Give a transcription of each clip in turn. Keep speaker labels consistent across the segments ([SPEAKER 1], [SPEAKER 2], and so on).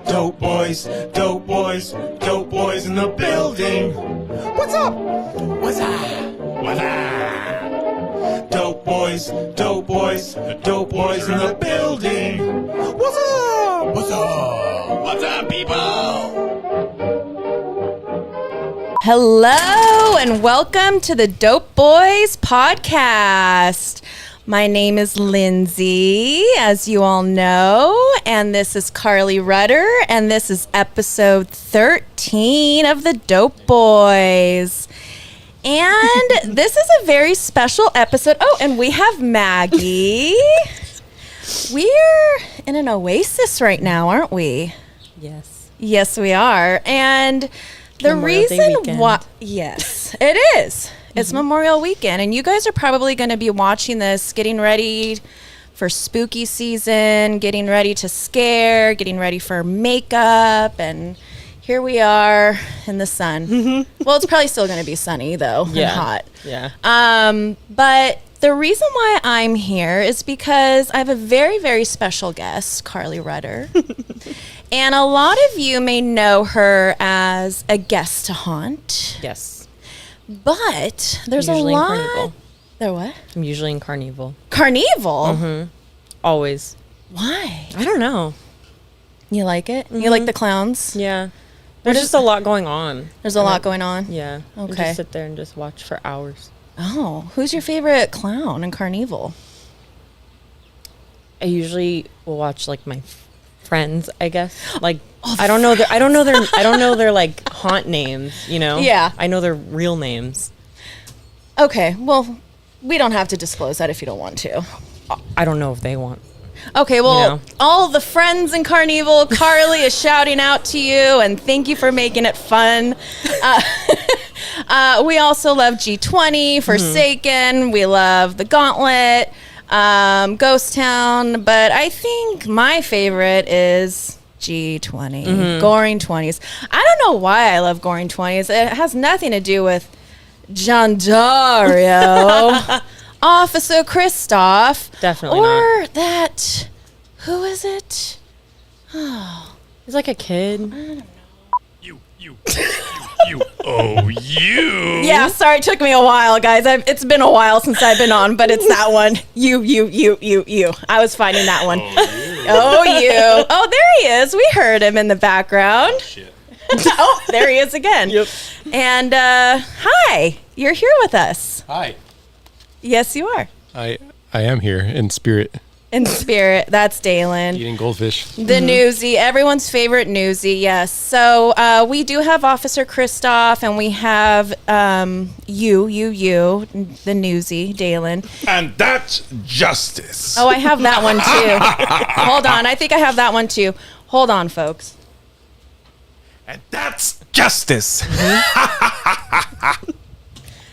[SPEAKER 1] Dope Boyz, Dope Boyz, Dope Boyz in the building. What's up? What's up? What's up? Dope Boyz, Dope Boyz, Dope Boyz in the building. What's up? What's up? What's up, people?
[SPEAKER 2] Hello and welcome to the Dope Boyz Podcast. My name is Lindsay, as you all know, and this is Karlie Rutter, and this is episode 13 of the Dope Boyz. And this is a very special episode. Oh, and we have Maggie. We're in an oasis right now, aren't we?
[SPEAKER 3] Yes.
[SPEAKER 2] Yes, we are. And the
[SPEAKER 3] Memorial Day
[SPEAKER 2] reason
[SPEAKER 3] weekend.
[SPEAKER 2] why, yes, it is. It's Memorial Weekend, and you guys are probably going to be watching this, getting ready for spooky season, getting ready to scare, getting ready for makeup, and here we are in the sun. Well, it's probably still going to be sunny, though, and hot.
[SPEAKER 3] Yeah.
[SPEAKER 2] But the reason why I'm here is because I have a very, very special guest, Karlie Rutter. And a lot of you may know her as a guest to haunt.
[SPEAKER 3] Yes.
[SPEAKER 2] But there's a
[SPEAKER 3] Usually in
[SPEAKER 2] lot.
[SPEAKER 3] Carnival.
[SPEAKER 2] There what?
[SPEAKER 3] I'm usually in Carnival.
[SPEAKER 2] Carnival?
[SPEAKER 3] Always.
[SPEAKER 2] Why?
[SPEAKER 3] I don't know.
[SPEAKER 2] You like it? You like the clowns?
[SPEAKER 3] Yeah. There's just a lot going on.
[SPEAKER 2] There's a lot going on?
[SPEAKER 3] Yeah. I
[SPEAKER 2] Okay.
[SPEAKER 3] just sit there and just watch for hours.
[SPEAKER 2] Oh, who's your favorite clown in Carnival?
[SPEAKER 3] I usually will watch like my friends, I guess. Like I don't know their like haunt names, you know?
[SPEAKER 2] Yeah.
[SPEAKER 3] I know their real names.
[SPEAKER 2] Okay, well, we don't have to disclose that if you don't want to.
[SPEAKER 3] I don't know if they want.
[SPEAKER 2] Okay, well,
[SPEAKER 3] You know.
[SPEAKER 2] all the friends in Carnival, Karlie is shouting out to you, and thank you for making it fun. We also love G20, Forsaken. We love The Gauntlet, Ghost Town, but I think my favorite is G20, Goring 20s. I don't know why I love Goring 20s. It has nothing to do with John Dario. Officer Kristoff.
[SPEAKER 3] Definitely
[SPEAKER 2] or
[SPEAKER 3] not.
[SPEAKER 2] that, who is it?
[SPEAKER 3] He's like a kid.
[SPEAKER 1] You. Oh, you.
[SPEAKER 2] Yeah, sorry, it took me a while, guys. It's been a while since I've been on, but it's that one. You. I was finding that one. Oh, you. Oh, there he is. We heard him in the background.
[SPEAKER 1] Shit.
[SPEAKER 2] Oh, there he is again.
[SPEAKER 3] Yep.
[SPEAKER 2] And hi, you're here with us.
[SPEAKER 4] Hi.
[SPEAKER 2] Yes, you are.
[SPEAKER 4] I am here in spirit,
[SPEAKER 2] In spirit, that's Dalen.
[SPEAKER 4] eating goldfish.
[SPEAKER 2] The newsie, everyone's favorite newsie, yes. So we do have Officer Kristoff, and we have you, the newsie, Dalen.
[SPEAKER 1] And that's justice.
[SPEAKER 2] Oh, I have that one too. Hold on, I think I have that one too. Hold on, folks.
[SPEAKER 1] And that's justice.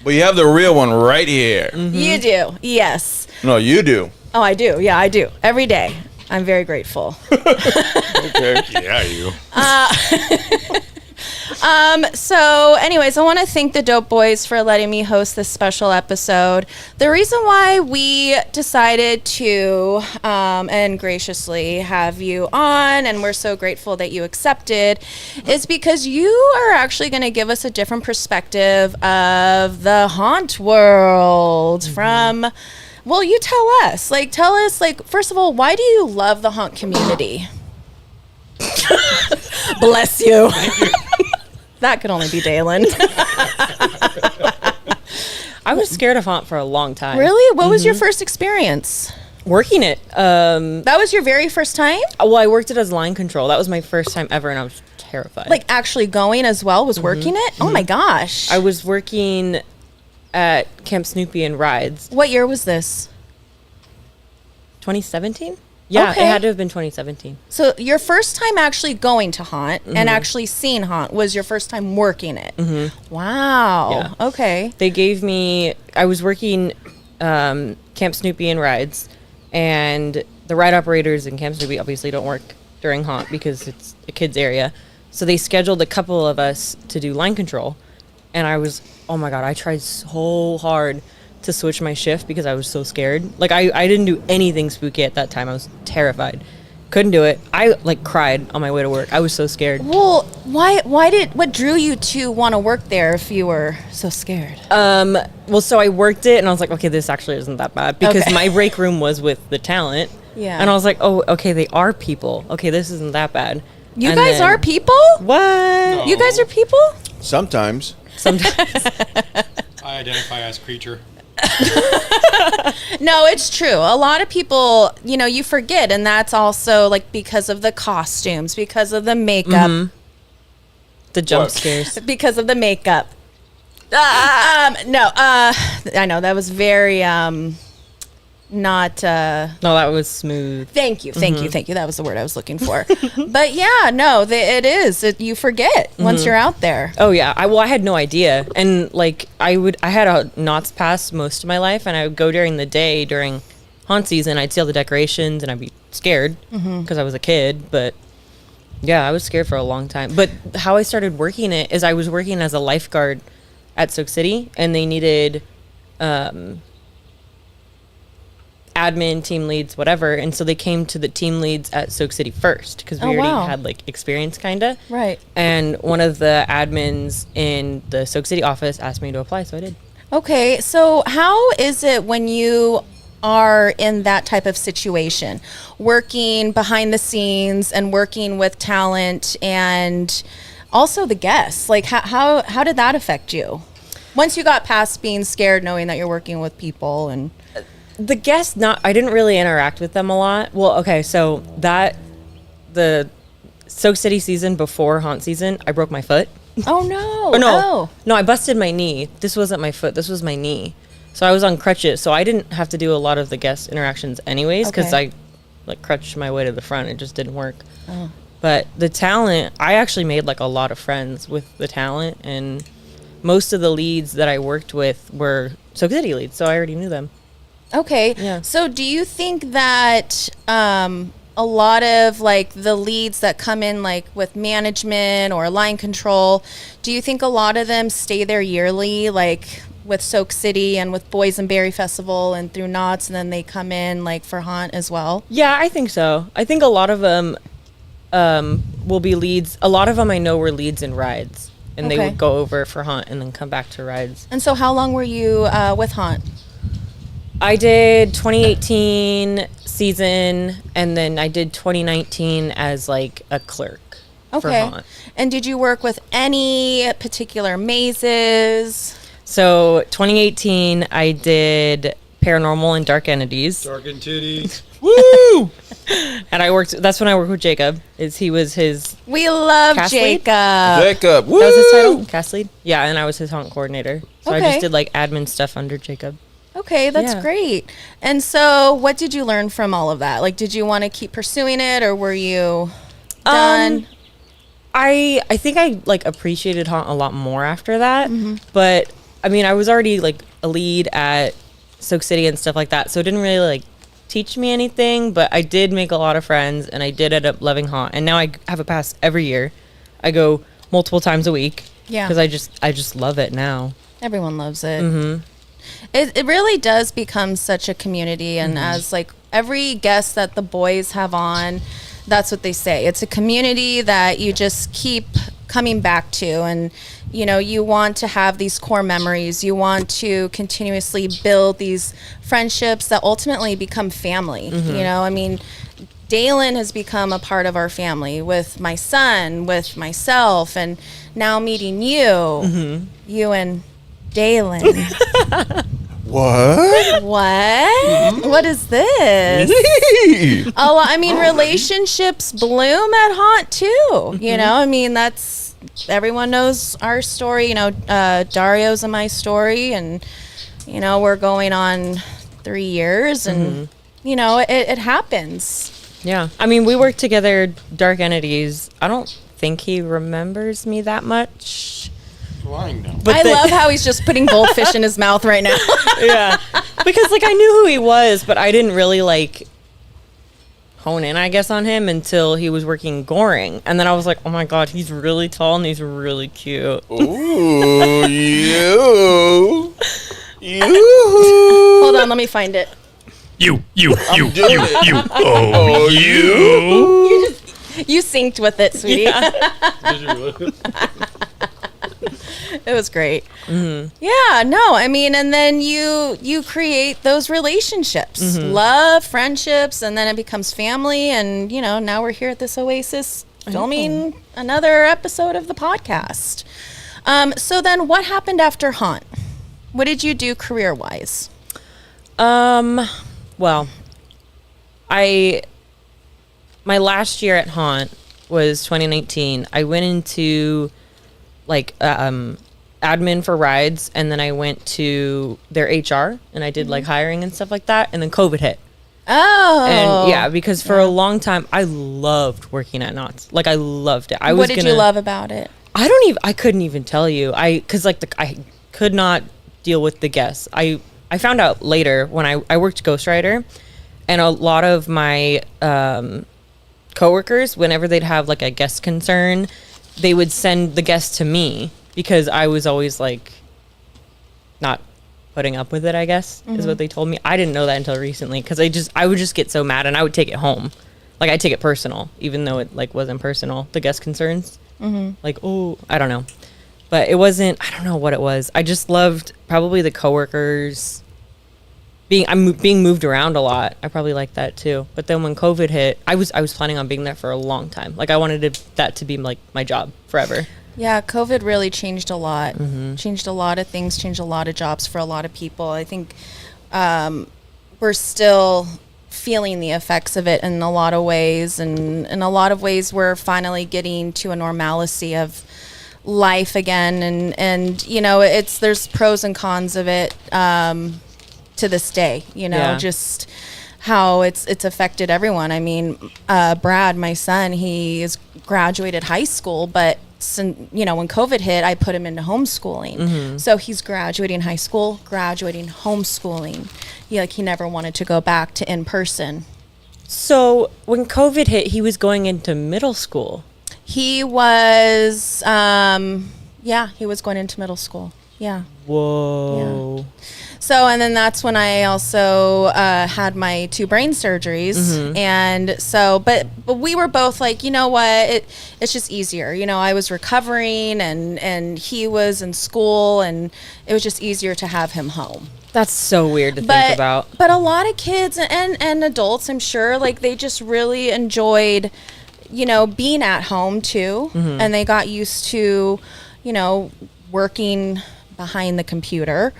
[SPEAKER 5] But you have the real one right here.
[SPEAKER 2] You do, yes.
[SPEAKER 5] No, you do.
[SPEAKER 2] Oh, I do. Yeah, I do. Every day. I'm very grateful.
[SPEAKER 5] Okay.
[SPEAKER 1] Yeah, you.
[SPEAKER 2] So anyways, I want to thank the Dope Boyz for letting me host this special episode. The reason why we decided to and graciously have you on, and we're so grateful that you accepted, is because you are actually going to give us a different perspective of the haunt world from, well, you tell us, first of all, why do you love the haunt community? Bless you. That could only be Dalen.
[SPEAKER 3] I was scared of haunt for a long time.
[SPEAKER 2] Really? What was your first experience?
[SPEAKER 3] Working it.
[SPEAKER 2] That was your very first time?
[SPEAKER 3] Well, I worked it as line control. That was my first time ever, and I was terrified.
[SPEAKER 2] Like actually going as well, was working it? Oh my gosh.
[SPEAKER 3] I was working at Camp Snoopy and Rides.
[SPEAKER 2] What year was this?
[SPEAKER 3] 2017? Yeah,
[SPEAKER 2] Okay.
[SPEAKER 3] it had to have been 2017.
[SPEAKER 2] So your first time actually going to haunt and actually seeing haunt was your first time working it. Wow.
[SPEAKER 3] Yeah.
[SPEAKER 2] Okay.
[SPEAKER 3] They gave me, I was working Camp Snoopy and Rides, and the ride operators in Camp Snoopy obviously don't work during haunt because it's a kids area. So they scheduled a couple of us to do line control, and I was, oh my God, I tried so hard to switch my shift because I was so scared. Like I didn't do anything spooky at that time. I was terrified. Couldn't do it. I like cried on my way to work. I was so scared.
[SPEAKER 2] Well, what drew you to want to work there if you were so scared?
[SPEAKER 3] Well, so I worked it and I was like, okay, this actually isn't that bad because
[SPEAKER 2] Okay.
[SPEAKER 3] my break room was with the talent.
[SPEAKER 2] Yeah.
[SPEAKER 3] And I was like, oh, okay, they are people. Okay, this isn't that bad.
[SPEAKER 2] You
[SPEAKER 3] And
[SPEAKER 2] guys
[SPEAKER 3] then-
[SPEAKER 2] are people?
[SPEAKER 3] What?
[SPEAKER 2] You guys are people?
[SPEAKER 5] Sometimes.
[SPEAKER 3] Sometimes.
[SPEAKER 4] I identify as creature.
[SPEAKER 2] No, it's true. A lot of people, you forget, and that's also like because of the costumes, because of the makeup,
[SPEAKER 3] The jump
[SPEAKER 5] What?
[SPEAKER 3] scares.
[SPEAKER 2] because of the makeup. I know that was very not.
[SPEAKER 3] No, that was smooth.
[SPEAKER 2] Thank you. That was the word I was looking for. But yeah, no, it is. You forget once you're out there.
[SPEAKER 3] Oh yeah, I had no idea, and like I had a Knott's pass most of my life, and I would go during the day during haunt season. I'd see all the decorations, and I'd be scared because I was a kid. But yeah, I was scared for a long time. But how I started working it is I was working as a lifeguard at Soak City, and they needed admin, team leads, whatever, and so they came to the team leads at Soak City first because we
[SPEAKER 2] Oh,
[SPEAKER 3] already
[SPEAKER 2] wow.
[SPEAKER 3] had like experience, kind of.
[SPEAKER 2] Right.
[SPEAKER 3] And one of the admins in the Soak City office asked me to apply, so I did.
[SPEAKER 2] Okay, so how is it when you are in that type of situation, working behind the scenes and working with talent and also the guests? Like, how did that affect you? Once you got past being scared, knowing that you're working with people and...
[SPEAKER 3] The guests, I didn't really interact with them a lot. Well, okay, so the Soak City season before haunt season, I broke my foot.
[SPEAKER 2] Oh, no.
[SPEAKER 3] Or no,
[SPEAKER 2] Oh.
[SPEAKER 3] no, I busted my knee. This wasn't my foot. This was my knee. So I was on crutches. So I didn't have to do a lot of the guest interactions anyways because
[SPEAKER 2] Okay.
[SPEAKER 3] I like crutched my way to the front. It just didn't work.
[SPEAKER 2] Oh.
[SPEAKER 3] But the talent, I actually made like a lot of friends with the talent, and most of the leads that I worked with were Soak City leads. So I already knew them.
[SPEAKER 2] Okay.
[SPEAKER 3] Yeah.
[SPEAKER 2] So do you think that a lot of like the leads that come in like with management or line control, do you think a lot of them stay there yearly, like with Soak City and with Boysenberry Festival and through Knott's, and then they come in like for haunt as well?
[SPEAKER 3] Yeah, I think so. I think a lot of them will be leads. A lot of them I know were leads in rides, and they
[SPEAKER 2] Okay.
[SPEAKER 3] would go over for haunt and then come back to rides.
[SPEAKER 2] And so how long were you with haunt?
[SPEAKER 3] I did 2018 season, and then I did 2019 as like a clerk for
[SPEAKER 2] Okay.
[SPEAKER 3] haunt.
[SPEAKER 2] And did you work with any particular mazes?
[SPEAKER 3] So 2018, I did paranormal and dark entities,
[SPEAKER 4] Dark and titties.
[SPEAKER 5] Woo!
[SPEAKER 3] and I worked. That's when I worked with Jacob. He was his.
[SPEAKER 2] We love
[SPEAKER 3] Cast lead?
[SPEAKER 2] Jacob.
[SPEAKER 5] Jacob. Woo!
[SPEAKER 3] That was his title, cast lead. Yeah, and I was his haunt coordinator. So I
[SPEAKER 2] Okay.
[SPEAKER 3] just did like admin stuff under Jacob.
[SPEAKER 2] Okay, that's
[SPEAKER 3] Yeah.
[SPEAKER 2] great. And so, what did you learn from all of that? Like, did you want to keep pursuing it, or were you done?
[SPEAKER 3] I think I like appreciated haunt a lot more after that. But I mean, I was already like a lead at Soak City and stuff like that, so it didn't really like teach me anything. But I did make a lot of friends, and I did end up loving haunt. And now I have a pass every year. I go multiple times a week.
[SPEAKER 2] Yeah.
[SPEAKER 3] because I just love it now.
[SPEAKER 2] Everyone loves it. It really does become such a community, and as like every guest that the boys have on, that's what they say. It's a community that you just keep coming back to, and you want to have these core memories. You want to continuously build these friendships that ultimately become family. I mean, Dalen has become a part of our family with my son, with myself, and now meeting you, you and Dalen.
[SPEAKER 5] What?
[SPEAKER 2] What? What is this? Oh, I mean, relationships bloom at haunt too. I mean, that's everyone knows our story. Dario's and my story, and we're going on 3 years, and it happens.
[SPEAKER 3] Yeah, I mean, we worked together, Dark Entities. I don't think he remembers me that much.
[SPEAKER 4] Lying now.
[SPEAKER 3] But
[SPEAKER 2] I love how he's just putting goldfish in his mouth right now.
[SPEAKER 3] Yeah, because like I knew who he was, but I didn't really like hone in, I guess, on him until he was working Goring, and then I was like, oh my god, he's really tall and he's really cute.
[SPEAKER 5] Ooh, you.
[SPEAKER 2] Hold on, let me find it.
[SPEAKER 1] you,
[SPEAKER 5] doing it.
[SPEAKER 1] you. Oh, you.
[SPEAKER 2] You synced with it, sweetie. It was great. Yeah, no, I mean, and then you create those relationships, love, friendships, and then it becomes family. And, you know, now we're here at this oasis filming another episode of the podcast. So then what happened after Haunt? What did you do career-wise?
[SPEAKER 3] Well, my last year at Haunt was 2019. I went into like admin for rides, and then I went to their HR and I did like hiring and stuff like that, and then COVID hit.
[SPEAKER 2] Oh.
[SPEAKER 3] And yeah, because for a long time I loved working at Knott's. Like I loved it.
[SPEAKER 2] What did you love about it?
[SPEAKER 3] I couldn't even tell you. I could not deal with the guests. I found out later when I worked ghostwriter, and a lot of my coworkers, whenever they'd have like a guest concern, they would send the guest to me because I was always like not putting up with it, I guess, is what they told me. I didn't know that until recently, because I would just get so mad and I would take it home. Like I'd take it personal, even though it like wasn't personal, the guest concerns. Like, oh, I don't know. But it wasn't, I don't know what it was. I just loved probably the coworkers. I'm being moved around a lot. I probably like that too. But then when COVID hit, I was planning on being there for a long time. Like I wanted that to be like my job forever.
[SPEAKER 2] Yeah, COVID really changed a lot. Changed a lot of things, changed a lot of jobs for a lot of people. I think we're still feeling the effects of it in a lot of ways. And in a lot of ways, we're finally getting to a normalcy of life again. And you know, there's pros and cons of it to this day, you know, just how it's affected everyone. I mean, Brad, my son, he is graduated high school, but you know, when COVID hit, I put him into homeschooling. So he's graduating high school, graduating homeschooling. He never wanted to go back to in person.
[SPEAKER 3] So when COVID hit, he was going into middle school.
[SPEAKER 2] He was, he was going into middle school. Yeah.
[SPEAKER 3] Whoa.
[SPEAKER 2] Yeah. So, and then that's when I also had my 2 brain surgeries. And so, but we were both like, you know what, it's just easier. You know, I was recovering and he was in school, and it was just easier to have him home.
[SPEAKER 3] That's so weird to think about.
[SPEAKER 2] But a lot of kids and adults, I'm sure, like they just really enjoyed, you know, being at home too. And they got used to, you know, working behind the computer.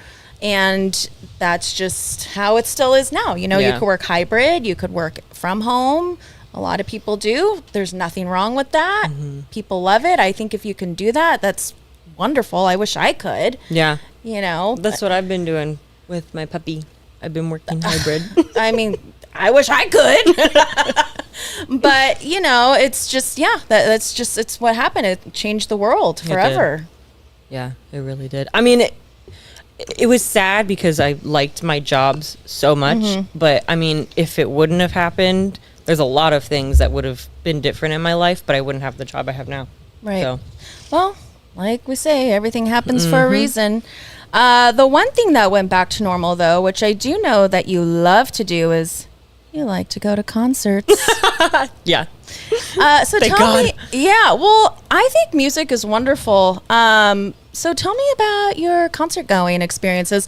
[SPEAKER 2] And that's just how it still is now. You know, you could work hybrid, you could work from home. A lot of people do. There's nothing wrong with that. People love it. I think if you can do that, that's wonderful. I wish I could.
[SPEAKER 3] Yeah.
[SPEAKER 2] You know,
[SPEAKER 3] that's what I've been doing with my puppy. I've been working hybrid.
[SPEAKER 2] I mean, I wish I could. But, you know, it's just, that's just, it's what happened. It changed the world forever.
[SPEAKER 3] Yeah, it really did. I mean, it was sad because I liked my jobs so much. But, I mean, if it wouldn't have happened, there's a lot of things that would have been different in my life, but I wouldn't have the job I have now.
[SPEAKER 2] Right.
[SPEAKER 3] So.
[SPEAKER 2] Well, like we say, everything happens for a reason. The one thing that went back to normal, though, which I do know that you love to do, is you like to go to concerts.
[SPEAKER 3] Yeah.
[SPEAKER 2] So tell me, well, I think music is wonderful. So tell me about your concert going experiences.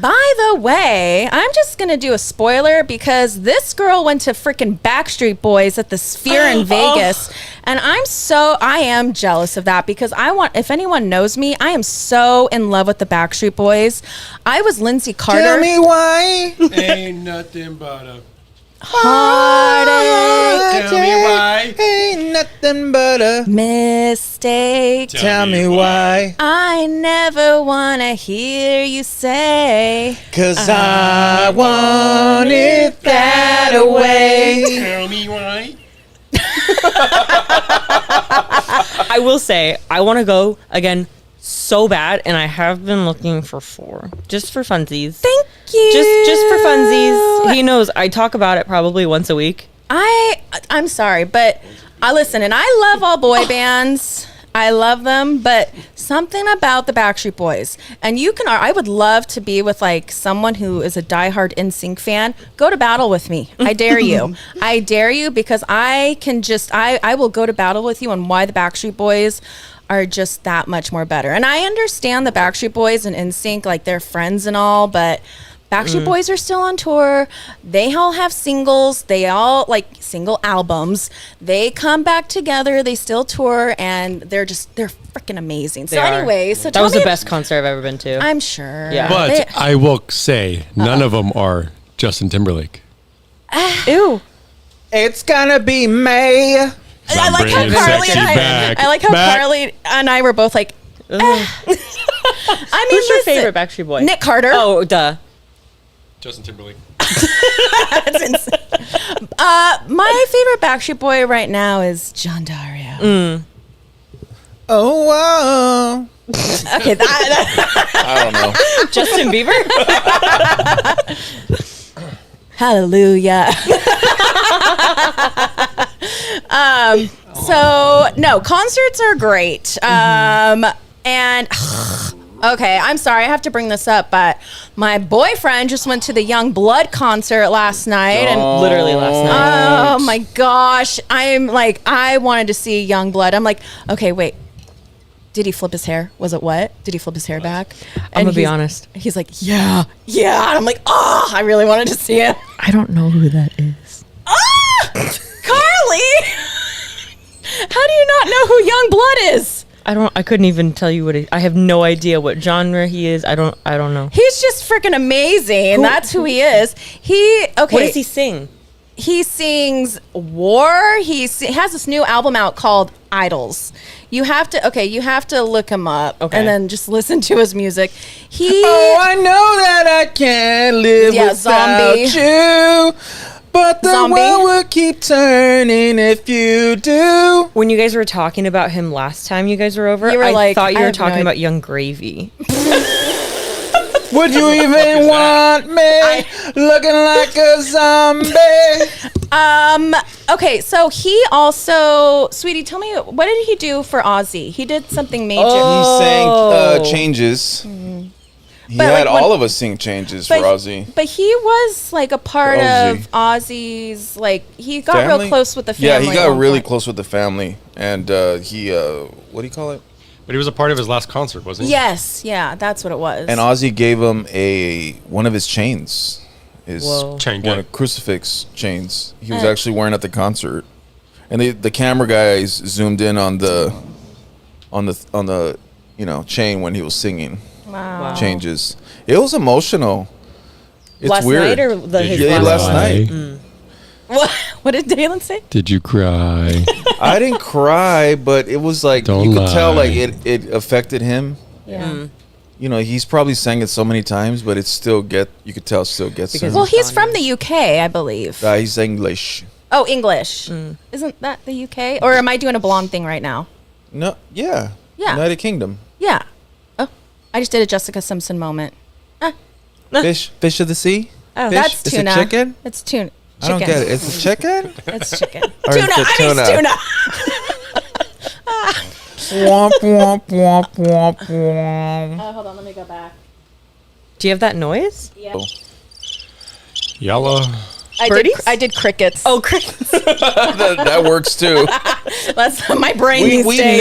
[SPEAKER 2] By the way, I'm just going to do a spoiler because this girl went to freaking Backstreet Boys at the Sphere in Vegas. And I am jealous of that because if anyone knows me, I am so in love with the Backstreet Boys. I was Lindsay Carter.
[SPEAKER 5] Tell me why.
[SPEAKER 4] Ain't nothing but a
[SPEAKER 2] Heartache.
[SPEAKER 4] Tell me why.
[SPEAKER 5] Ain't nothing but a
[SPEAKER 2] Mistake.
[SPEAKER 5] Tell me why.
[SPEAKER 2] I never want to hear you say.
[SPEAKER 5] 'Cause I want it that way.
[SPEAKER 4] Tell me why.
[SPEAKER 3] I will say, I want to go again so bad, and I have been looking for 4, just for funsies.
[SPEAKER 2] Thank you.
[SPEAKER 3] Just for funsies. He knows I talk about it probably once a week.
[SPEAKER 2] I'm sorry, but I listen, and I love all boy bands. I love them, but something about the Backstreet Boys, and I would love to be with like someone who is a diehard NSYNC fan. Go to battle with me. I dare you. I dare you, because I will go to battle with you on why the Backstreet Boys are just that much more better. And I understand the Backstreet Boys and NSYNC, like they're friends and all, but Backstreet Boys are still on tour. They all have singles. They all like single albums. They come back together. They still tour, and they're freaking amazing. So anyway, so
[SPEAKER 3] that was the best concert I've ever been to.
[SPEAKER 2] I'm sure.
[SPEAKER 3] Yeah.
[SPEAKER 4] But I will say, none of them are Justin Timberlake.
[SPEAKER 3] Ew.
[SPEAKER 5] It's gonna be May.
[SPEAKER 2] I like how
[SPEAKER 4] bringing
[SPEAKER 2] Karlie
[SPEAKER 4] sexy
[SPEAKER 2] and I.
[SPEAKER 4] back.
[SPEAKER 2] I like how
[SPEAKER 4] Back.
[SPEAKER 2] Karlie and I were both like. I mean,
[SPEAKER 3] Who's your
[SPEAKER 2] listen,
[SPEAKER 3] favorite Backstreet Boy?
[SPEAKER 2] Nick Carter.
[SPEAKER 3] Oh, duh.
[SPEAKER 4] Justin Timberlake.
[SPEAKER 2] That's insane. My favorite Backstreet Boy right now is John Dario.
[SPEAKER 5] Oh, wow.
[SPEAKER 2] Okay, that
[SPEAKER 5] I don't know.
[SPEAKER 3] Justin Bieber?
[SPEAKER 2] hallelujah. So no, concerts are great. And okay, I'm sorry, I have to bring this up, but my boyfriend just went to the Young Blood concert last night, and
[SPEAKER 3] Literally last night.
[SPEAKER 2] oh my gosh, I'm like, I wanted to see Young Blood. I'm like, okay, wait. Did he flip his hair? Was it wet? Did he flip his hair back?
[SPEAKER 3] I'm gonna be honest.
[SPEAKER 2] He's like, yeah. And I'm like, oh, I really wanted to see him.
[SPEAKER 3] I don't know who that is.
[SPEAKER 2] Karlie! How do you not know who Young Blood is?
[SPEAKER 3] I couldn't even tell you I have no idea what genre he is. I don't know.
[SPEAKER 2] He's just freaking amazing. That's who he is.
[SPEAKER 3] What does he sing?
[SPEAKER 2] He sings War. He has this new album out called Idols. You have to look him up and then just listen to his music.
[SPEAKER 5] Oh, I know that I can't live without
[SPEAKER 2] Zombie.
[SPEAKER 5] you. But the
[SPEAKER 2] Zombie.
[SPEAKER 5] world will keep turning if you do.
[SPEAKER 3] When you guys were talking about him last time you guys were over,
[SPEAKER 2] You were
[SPEAKER 3] I
[SPEAKER 2] like,
[SPEAKER 3] thought you
[SPEAKER 2] I
[SPEAKER 3] were
[SPEAKER 2] have no
[SPEAKER 3] talking
[SPEAKER 2] idea.
[SPEAKER 3] about Young Gravy.
[SPEAKER 5] Would you even want me looking like a zombie?
[SPEAKER 2] Okay, so he also, sweetie, tell me, what did he do for Ozzy? He did something major.
[SPEAKER 5] He sang Changes. He
[SPEAKER 2] But,
[SPEAKER 5] had
[SPEAKER 2] like, when-
[SPEAKER 5] all of us sing Changes for Ozzy.
[SPEAKER 2] But he was like a part
[SPEAKER 5] For Ozzy.
[SPEAKER 2] of Ozzy's, like, he got real
[SPEAKER 5] Family?
[SPEAKER 2] close with the family.
[SPEAKER 5] Yeah, he
[SPEAKER 2] at
[SPEAKER 5] got
[SPEAKER 2] one
[SPEAKER 5] really
[SPEAKER 2] point.
[SPEAKER 5] close with the family. And he, what do you call it?
[SPEAKER 4] But he was a part of his last concert, wasn't he?
[SPEAKER 2] Yes, yeah, that's what it was.
[SPEAKER 5] And Ozzy gave him one of his chains. His
[SPEAKER 3] Whoa.
[SPEAKER 4] Chain
[SPEAKER 5] one
[SPEAKER 4] gang.
[SPEAKER 5] of crucifix chains. He was actually wearing at the concert. And the camera guys zoomed in on the chain when he was singing
[SPEAKER 2] Wow.
[SPEAKER 5] Changes. It was emotional. It's
[SPEAKER 3] last
[SPEAKER 5] weird.
[SPEAKER 3] night or
[SPEAKER 4] Did
[SPEAKER 3] his
[SPEAKER 4] you
[SPEAKER 5] Yeah,
[SPEAKER 3] last
[SPEAKER 5] last
[SPEAKER 3] night?
[SPEAKER 5] night.
[SPEAKER 2] What did Dalen say?
[SPEAKER 4] Did you cry?
[SPEAKER 5] I didn't cry, but it was like
[SPEAKER 4] Don't
[SPEAKER 5] you could tell like
[SPEAKER 4] lie.
[SPEAKER 5] it affected him.
[SPEAKER 2] Yeah.
[SPEAKER 5] You know, he's probably sang it so many times, but you could tell it still gets
[SPEAKER 3] Because
[SPEAKER 5] him.
[SPEAKER 2] Well, he's from the UK, I believe.
[SPEAKER 5] He's English.
[SPEAKER 2] Oh, English. Isn't that the UK? Or am I doing a blonde thing right now?
[SPEAKER 5] No, yeah.
[SPEAKER 2] Yeah.
[SPEAKER 5] United Kingdom.
[SPEAKER 2] Yeah. Oh, I just did a Jessica Simpson moment.
[SPEAKER 5] Fish of the sea?
[SPEAKER 2] Oh,
[SPEAKER 5] Fish?
[SPEAKER 2] that's
[SPEAKER 5] Is it
[SPEAKER 2] tuna.
[SPEAKER 5] chicken?
[SPEAKER 2] It's tuna.
[SPEAKER 5] I don't get it. It's a chicken?
[SPEAKER 2] It's chicken.
[SPEAKER 5] Or
[SPEAKER 2] Tuna.
[SPEAKER 5] is it
[SPEAKER 2] I mean, it's tuna.
[SPEAKER 5] Womp, womp, womp, womp, womp.
[SPEAKER 2] Hold on, let me go back.
[SPEAKER 3] Do you have that noise?
[SPEAKER 2] Yeah.
[SPEAKER 4] Yellow.
[SPEAKER 3] Birdies?
[SPEAKER 2] I did crickets.
[SPEAKER 3] Oh, crickets.
[SPEAKER 5] that works too.
[SPEAKER 2] That's my brain these
[SPEAKER 5] We
[SPEAKER 2] days.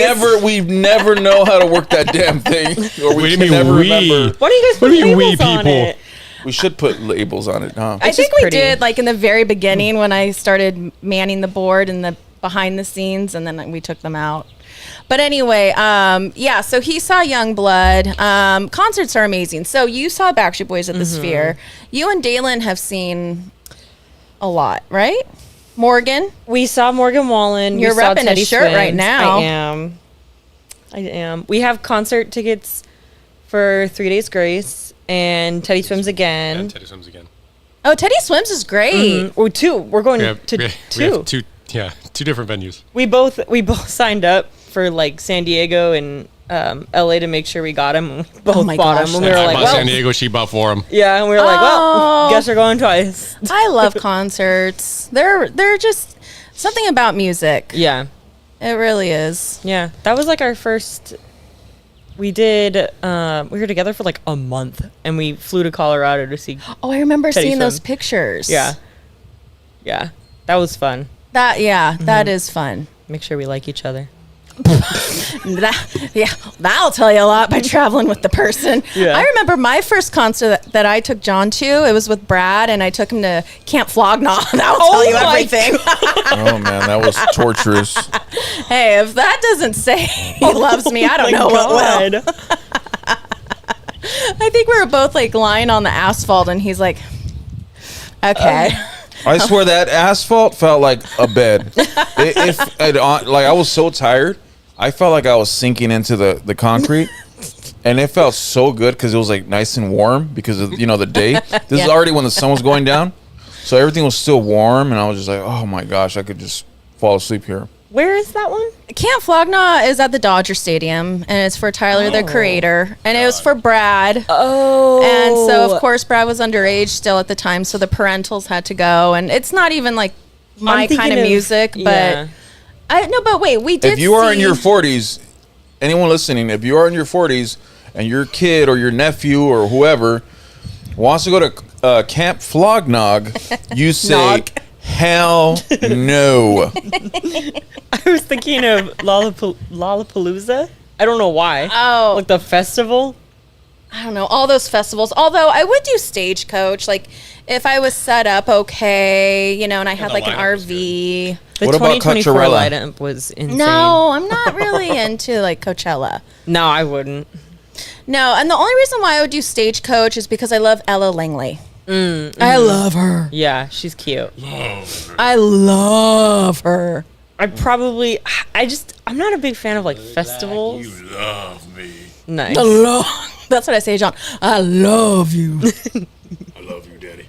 [SPEAKER 5] never know how to work that damn thing. Or
[SPEAKER 4] What do
[SPEAKER 5] we
[SPEAKER 4] you
[SPEAKER 5] can
[SPEAKER 4] mean
[SPEAKER 5] never
[SPEAKER 4] we?
[SPEAKER 5] remember.
[SPEAKER 3] Why do you guys
[SPEAKER 4] What
[SPEAKER 3] put
[SPEAKER 4] do you mean we
[SPEAKER 3] labels on
[SPEAKER 4] people?
[SPEAKER 3] it?
[SPEAKER 5] We should put labels on it, huh?
[SPEAKER 2] I
[SPEAKER 3] It's
[SPEAKER 2] think
[SPEAKER 3] just
[SPEAKER 2] we
[SPEAKER 3] pretty.
[SPEAKER 2] did like in the very beginning when I started manning the board and the behind the scenes, and then we took them out. But anyway, yeah. So he saw Young Blood. Concerts are amazing. So you saw Backstreet Boys at the Sphere. You and Dalen have seen a lot, right? Morgan.
[SPEAKER 3] We saw Morgan Wallen.
[SPEAKER 2] You're
[SPEAKER 3] we saw
[SPEAKER 2] repping a
[SPEAKER 3] Teddy
[SPEAKER 2] shirt right
[SPEAKER 3] Swims.
[SPEAKER 2] now.
[SPEAKER 3] I am. We have concert tickets for 3 Days Grace and Teddy Swims again.
[SPEAKER 4] And Teddy Swims again.
[SPEAKER 2] Oh, Teddy Swims is great.
[SPEAKER 3] Or two. We're going
[SPEAKER 4] We have,
[SPEAKER 3] to
[SPEAKER 4] we
[SPEAKER 3] two.
[SPEAKER 4] have two different venues.
[SPEAKER 3] We both signed up for like San Diego and LA to make sure we got him. We both
[SPEAKER 2] my
[SPEAKER 3] bought
[SPEAKER 2] gosh,
[SPEAKER 3] him. And we were
[SPEAKER 2] that's
[SPEAKER 3] like,
[SPEAKER 4] I bought
[SPEAKER 3] well,
[SPEAKER 4] San Diego, she bought for him.
[SPEAKER 3] yeah, and we were like, well,
[SPEAKER 2] Oh.
[SPEAKER 3] guess we're going twice.
[SPEAKER 2] I love concerts. They're just something about music.
[SPEAKER 3] Yeah.
[SPEAKER 2] It really is.
[SPEAKER 3] Yeah, that was like our first. We did. We were together for like a month, and we flew to Colorado to see.
[SPEAKER 2] Oh, I remember
[SPEAKER 3] Teddy
[SPEAKER 2] seeing those
[SPEAKER 3] swim.
[SPEAKER 2] pictures.
[SPEAKER 3] Yeah, that was fun.
[SPEAKER 2] That is fun.
[SPEAKER 3] Make sure we like each other.
[SPEAKER 2] That'll tell you a lot by traveling with the person.
[SPEAKER 3] Yeah.
[SPEAKER 2] I remember my first concert that I took John to. It was with Brad, and I took him to Camp Flognaw. That will tell you everything.
[SPEAKER 5] Oh man, that was torturous.
[SPEAKER 2] Hey, if that doesn't say he loves me, I don't know what will. I think we were both like lying on the asphalt, and he's like, "Okay."
[SPEAKER 5] I swear that asphalt felt like a bed. I was so tired, I felt like I was sinking into the concrete, and it felt so good because it was like nice and warm because of the day. This is already when the sun was going down, so everything was still warm, and I was just like, oh my gosh, I could just fall asleep here.
[SPEAKER 3] Where is that one?
[SPEAKER 2] Camp Flognaw is at the Dodger Stadium, and it's for Tyler, the Creator, and it was for Brad.
[SPEAKER 3] Oh,
[SPEAKER 2] And so, of course, Brad was underage still at the time, so the parentals had to go. And it's not even like my kind of music, but but wait, we did.
[SPEAKER 5] If you are in your 40s, anyone listening, if you are in your 40s and your kid or your nephew or whoever wants to go to Camp Flognog, you say, hell no.
[SPEAKER 3] I was thinking of Lollapalooza. I don't know why.
[SPEAKER 2] Oh.
[SPEAKER 3] Like the festival.
[SPEAKER 2] I don't know, all those festivals. Although I would do Stagecoach, like if I was set up okay, and I had like an RV.
[SPEAKER 3] The
[SPEAKER 5] What about
[SPEAKER 3] 2024
[SPEAKER 5] Coachella?
[SPEAKER 3] lineup was insane.
[SPEAKER 2] No, I'm not really into like Coachella.
[SPEAKER 3] No, I wouldn't.
[SPEAKER 2] No, and the only reason why I would do Stagecoach is because I love Ella Langley. I love her.
[SPEAKER 3] Yeah, she's cute.
[SPEAKER 2] I love her.
[SPEAKER 3] I'm not a big fan of like festivals.
[SPEAKER 1] You love me.
[SPEAKER 3] Nice.
[SPEAKER 2] That's what I say, John. I love you.
[SPEAKER 1] I love you, Daddy.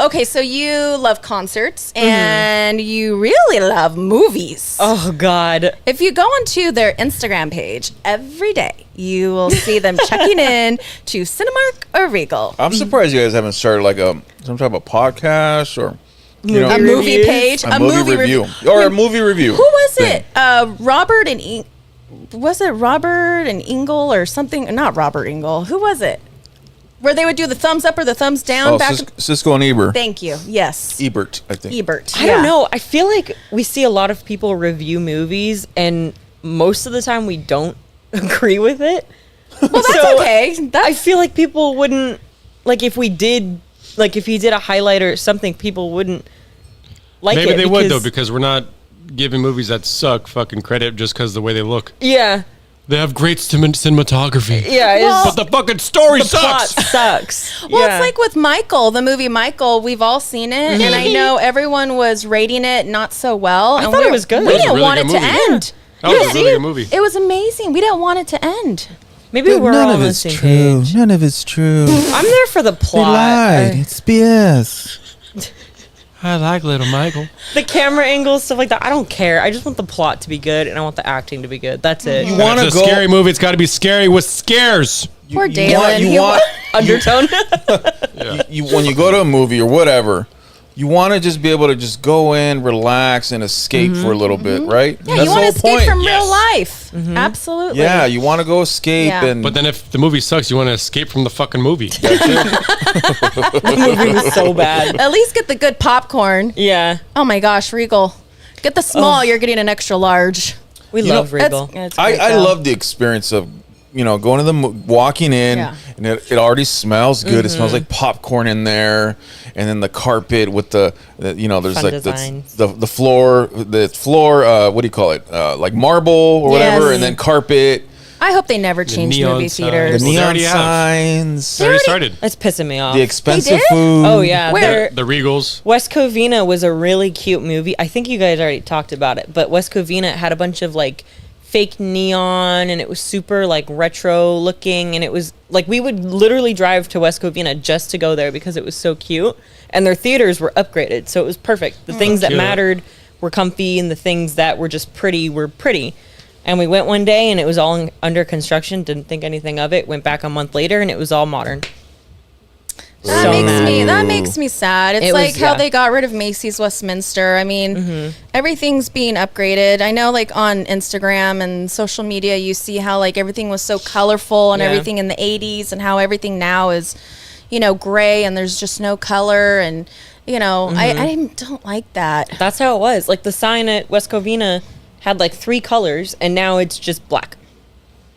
[SPEAKER 2] Okay, so you love concerts and you really love movies.
[SPEAKER 3] Oh God.
[SPEAKER 2] If you go onto their Instagram page every day, you will see them checking in to Cinemark or Regal.
[SPEAKER 5] I'm surprised you guys haven't started like some type of podcast or
[SPEAKER 2] A movie page,
[SPEAKER 5] a movie review or a movie review.
[SPEAKER 2] Who was
[SPEAKER 5] thing.
[SPEAKER 2] it? Robert and was it Robert and Engel or something? Not Robert Engel. Who was it? Where they would do the thumbs up or the thumbs down.
[SPEAKER 5] Oh, Cisco and Ebert.
[SPEAKER 2] Thank you. Yes.
[SPEAKER 5] Ebert, I think.
[SPEAKER 2] Ebert.
[SPEAKER 3] I don't know. I feel like we see a lot of people review movies, and most of the time we don't agree with it.
[SPEAKER 2] Well, that's
[SPEAKER 3] So,
[SPEAKER 2] okay.
[SPEAKER 3] I feel like people wouldn't if he did a highlight or something, people wouldn't like it.
[SPEAKER 4] Maybe they would though, because we're not giving movies that suck fucking credit just because the way they look.
[SPEAKER 3] Yeah.
[SPEAKER 4] They have great cinematography.
[SPEAKER 3] Yeah.
[SPEAKER 2] Well,
[SPEAKER 4] But the fucking story
[SPEAKER 3] the plot
[SPEAKER 4] sucks.
[SPEAKER 3] sucks.
[SPEAKER 2] Well,
[SPEAKER 3] Yeah.
[SPEAKER 2] it's like with Michael, the movie Michael. We've all seen it, and I know everyone was rating it not so well.
[SPEAKER 3] I thought it was good.
[SPEAKER 2] We
[SPEAKER 3] It was
[SPEAKER 2] didn't
[SPEAKER 4] a really
[SPEAKER 2] want it
[SPEAKER 4] good
[SPEAKER 2] to
[SPEAKER 4] movie.
[SPEAKER 2] end.
[SPEAKER 4] That was a really good movie.
[SPEAKER 2] It was amazing. We didn't want it to end.
[SPEAKER 3] Maybe we're all on the same page.
[SPEAKER 6] None of it's true.
[SPEAKER 3] I'm there for the
[SPEAKER 6] They
[SPEAKER 3] plot.
[SPEAKER 6] lied. It's BS.
[SPEAKER 4] I like Little Michael.
[SPEAKER 3] The camera angles, stuff like that. I don't care. I just want the plot to be good, and I want the acting to be good. That's it.
[SPEAKER 5] You want
[SPEAKER 4] If
[SPEAKER 5] to
[SPEAKER 4] it's a
[SPEAKER 5] go?
[SPEAKER 4] scary movie, it's got to be scary with scares.
[SPEAKER 2] Poor
[SPEAKER 5] You
[SPEAKER 2] Dalen.
[SPEAKER 5] want
[SPEAKER 3] Undertone.
[SPEAKER 5] when you go to a movie or whatever, you want to just be able to just go in, relax, and escape for a little bit, right?
[SPEAKER 2] Yeah, you want to escape from real life. Absolutely.
[SPEAKER 5] Yeah, you want to go escape
[SPEAKER 2] Yeah.
[SPEAKER 5] and
[SPEAKER 4] But then if the movie sucks, you want to escape from the fucking movie.
[SPEAKER 3] The movie was so bad.
[SPEAKER 2] At least get the good popcorn.
[SPEAKER 3] Yeah.
[SPEAKER 2] Oh my gosh, Regal. Get the small. You're getting an extra large.
[SPEAKER 3] We love Regal.
[SPEAKER 2] It's
[SPEAKER 5] I
[SPEAKER 2] great, though.
[SPEAKER 5] love the experience of going to the walking in and it already smells good. It smells like popcorn in there, and then the carpet with the there's
[SPEAKER 3] Fun
[SPEAKER 5] like
[SPEAKER 3] designs.
[SPEAKER 5] the floor what do you call it, like marble or whatever,
[SPEAKER 2] Yes.
[SPEAKER 5] and then carpet.
[SPEAKER 2] I hope they never change
[SPEAKER 4] neon
[SPEAKER 2] movie
[SPEAKER 4] signs.
[SPEAKER 2] theaters.
[SPEAKER 4] Well, they
[SPEAKER 5] Neon
[SPEAKER 4] already have.
[SPEAKER 5] signs,
[SPEAKER 4] Already started.
[SPEAKER 3] It's pissing me off.
[SPEAKER 5] the expensive
[SPEAKER 2] did?
[SPEAKER 5] food.
[SPEAKER 3] Oh yeah.
[SPEAKER 2] Where?
[SPEAKER 4] The Regals.
[SPEAKER 3] West Covina was a really cute movie. I think you guys already talked about it, but West Covina had a bunch of like fake neon, and it was super like retro looking, and it was like we would literally drive to West Covina just to go there because it was so cute, and their theaters were upgraded, so it was perfect. The things that
[SPEAKER 4] cute.
[SPEAKER 3] mattered were comfy, and the things that were just pretty were pretty. And we went one day, and it was all under construction. Didn't think anything of it. Went back a month later, and it was all modern. So mad.
[SPEAKER 2] That makes me sad. It's
[SPEAKER 3] It was-
[SPEAKER 2] like how
[SPEAKER 3] yeah.
[SPEAKER 2] they got rid of Macy's Westminster. I mean, everything's being upgraded. I know, like on Instagram and social media, you see how like everything was so colorful and
[SPEAKER 3] Yeah.
[SPEAKER 2] everything in the 80s, and how everything now is, you know, gray and there's just no color. And you know, I don't like that.
[SPEAKER 3] That's how it was. Like the sign at West Covina had like 3 colors, and now it's just black.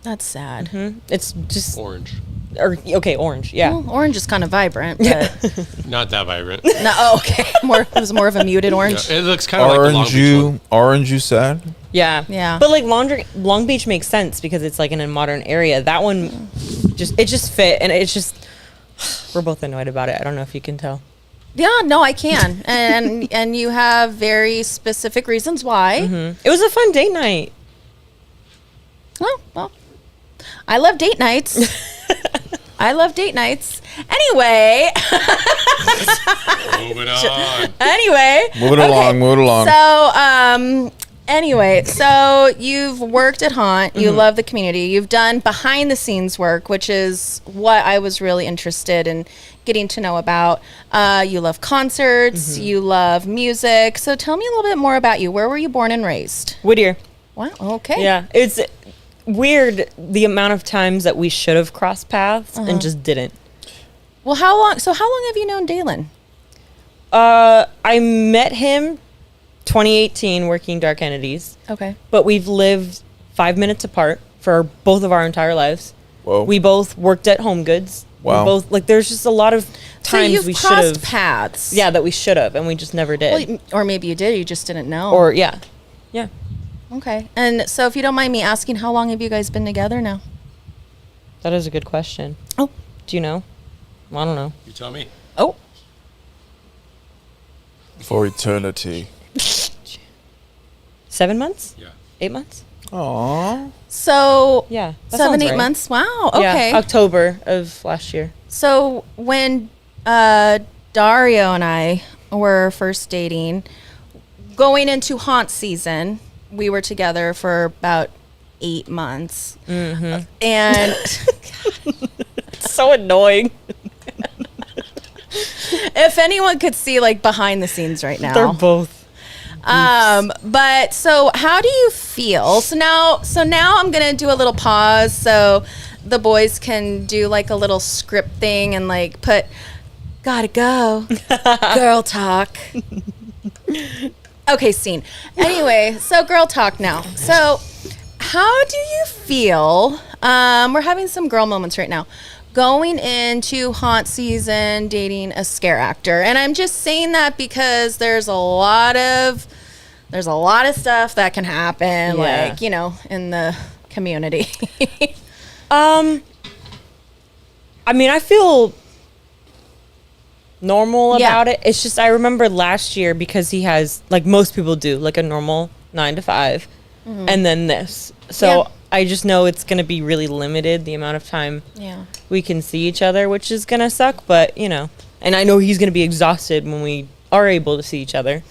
[SPEAKER 2] That's sad.
[SPEAKER 3] It's just
[SPEAKER 4] Orange.
[SPEAKER 3] orange. Yeah.
[SPEAKER 2] Well, orange is kind of vibrant, but
[SPEAKER 4] Not that vibrant.
[SPEAKER 2] no. Oh, okay, it was more of a muted orange.
[SPEAKER 4] It looks kind of like the Long
[SPEAKER 5] Orange
[SPEAKER 4] Beach one.
[SPEAKER 5] you, orange you sad?
[SPEAKER 3] Yeah.
[SPEAKER 2] Yeah.
[SPEAKER 3] But like Long Beach makes sense because it's like in a modern area. That one just fit, and it's just we're both annoyed about it. I don't know if you can tell.
[SPEAKER 2] Yeah, no, I can, and you have very specific reasons why.
[SPEAKER 3] It was a fun date night.
[SPEAKER 2] Oh, well, I love date nights. I love date nights. Anyway,
[SPEAKER 4] Moving on.
[SPEAKER 5] Moving along.
[SPEAKER 2] So, anyway, so you've worked at Haunt. You love the community. You've done behind the scenes work, which is what I was really interested in getting to know about. You love concerts. You love music. So tell me a little bit more about you. Where were you born and raised?
[SPEAKER 3] Whittier.
[SPEAKER 2] Wow. Okay.
[SPEAKER 3] Yeah. It's weird the amount of times that we should have crossed paths and just didn't.
[SPEAKER 2] Well, how long have you known Dalen?
[SPEAKER 3] I met him 2018 working Dark Entities,
[SPEAKER 2] Okay.
[SPEAKER 3] but we've lived 5 minutes apart for both of our entire lives.
[SPEAKER 5] Whoa.
[SPEAKER 3] We both worked at Home Goods.
[SPEAKER 5] Wow.
[SPEAKER 3] We both like there's just a lot of
[SPEAKER 2] So
[SPEAKER 3] times
[SPEAKER 2] you've
[SPEAKER 3] we should
[SPEAKER 2] crossed
[SPEAKER 3] have
[SPEAKER 2] paths.
[SPEAKER 3] Yeah, that we should have and we just never did.
[SPEAKER 2] Well, or maybe you did. You just didn't know.
[SPEAKER 3] Or yeah. Yeah.
[SPEAKER 2] Okay. And so if you don't mind me asking, how long have you guys been together now?
[SPEAKER 3] That is a good question.
[SPEAKER 2] Oh.
[SPEAKER 3] Do you know? I don't know.
[SPEAKER 4] You tell me.
[SPEAKER 2] Oh.
[SPEAKER 5] For eternity.
[SPEAKER 3] 7 months?
[SPEAKER 4] Yeah.
[SPEAKER 3] 8 months?
[SPEAKER 5] Aww.
[SPEAKER 2] So
[SPEAKER 3] Yeah. that
[SPEAKER 2] 7,
[SPEAKER 3] sounds
[SPEAKER 2] 8
[SPEAKER 3] right.
[SPEAKER 2] months. Wow.
[SPEAKER 3] Yeah,
[SPEAKER 2] Okay.
[SPEAKER 3] October of last year.
[SPEAKER 2] So when Dario and I were first dating, going into Haunt season, we were together for about 8 months. And
[SPEAKER 3] It's so annoying.
[SPEAKER 2] if anyone could see like behind the scenes right now.
[SPEAKER 3] They're both.
[SPEAKER 2] But so how do you feel? So now I'm gonna do a little pause so the boys can do like a little script thing and like put gotta go girl talk. Okay, scene. Anyway, so girl talk now. So how do you feel? We're having some girl moments right now. Going into Haunt season, dating a scare actor. And I'm just saying that because there's a lot of stuff that can happen,
[SPEAKER 3] Yeah.
[SPEAKER 2] like, you know, in the community.
[SPEAKER 3] I mean, I feel normal
[SPEAKER 2] Yeah.
[SPEAKER 3] about it. It's just I remember last year because he has like most people do like a normal 9 to 5 and then this. So
[SPEAKER 2] Yeah.
[SPEAKER 3] I just know it's going to be really limited the amount of time
[SPEAKER 2] Yeah.
[SPEAKER 3] we can see each other, which is going to suck, but you know. And I know he's going to be exhausted when we are able to see each other.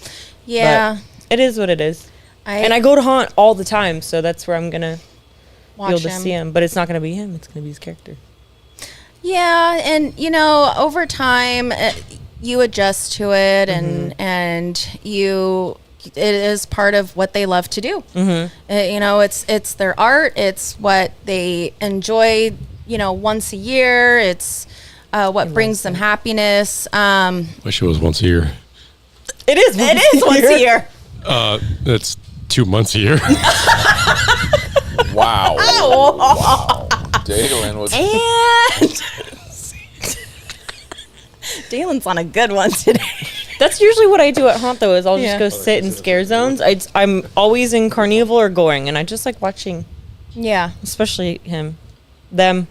[SPEAKER 2] Yeah.
[SPEAKER 3] But it is what it is. And I go to Haunt all the time, so that's where I'm going to be able to see him, but it's not going to be him, it's going to be his character.
[SPEAKER 2] Yeah, and you know, over time, you adjust to it, and it is part of what they love to do. You know, it's their art. It's what they enjoy. You know, once a year. It's what brings them happiness.
[SPEAKER 4] Wish it was once a year.
[SPEAKER 3] It is
[SPEAKER 2] Once a year.
[SPEAKER 4] That's 2 months a year.
[SPEAKER 5] Wow. Wow. Dalen was.
[SPEAKER 2] And Dalen's on a good one today.
[SPEAKER 3] That's usually what I do at Haunt, though, is I'll just
[SPEAKER 2] Yeah.
[SPEAKER 3] go sit in scare zones. I'm always in Carnival or Goring, and I just like watching,
[SPEAKER 2] Yeah.
[SPEAKER 3] especially them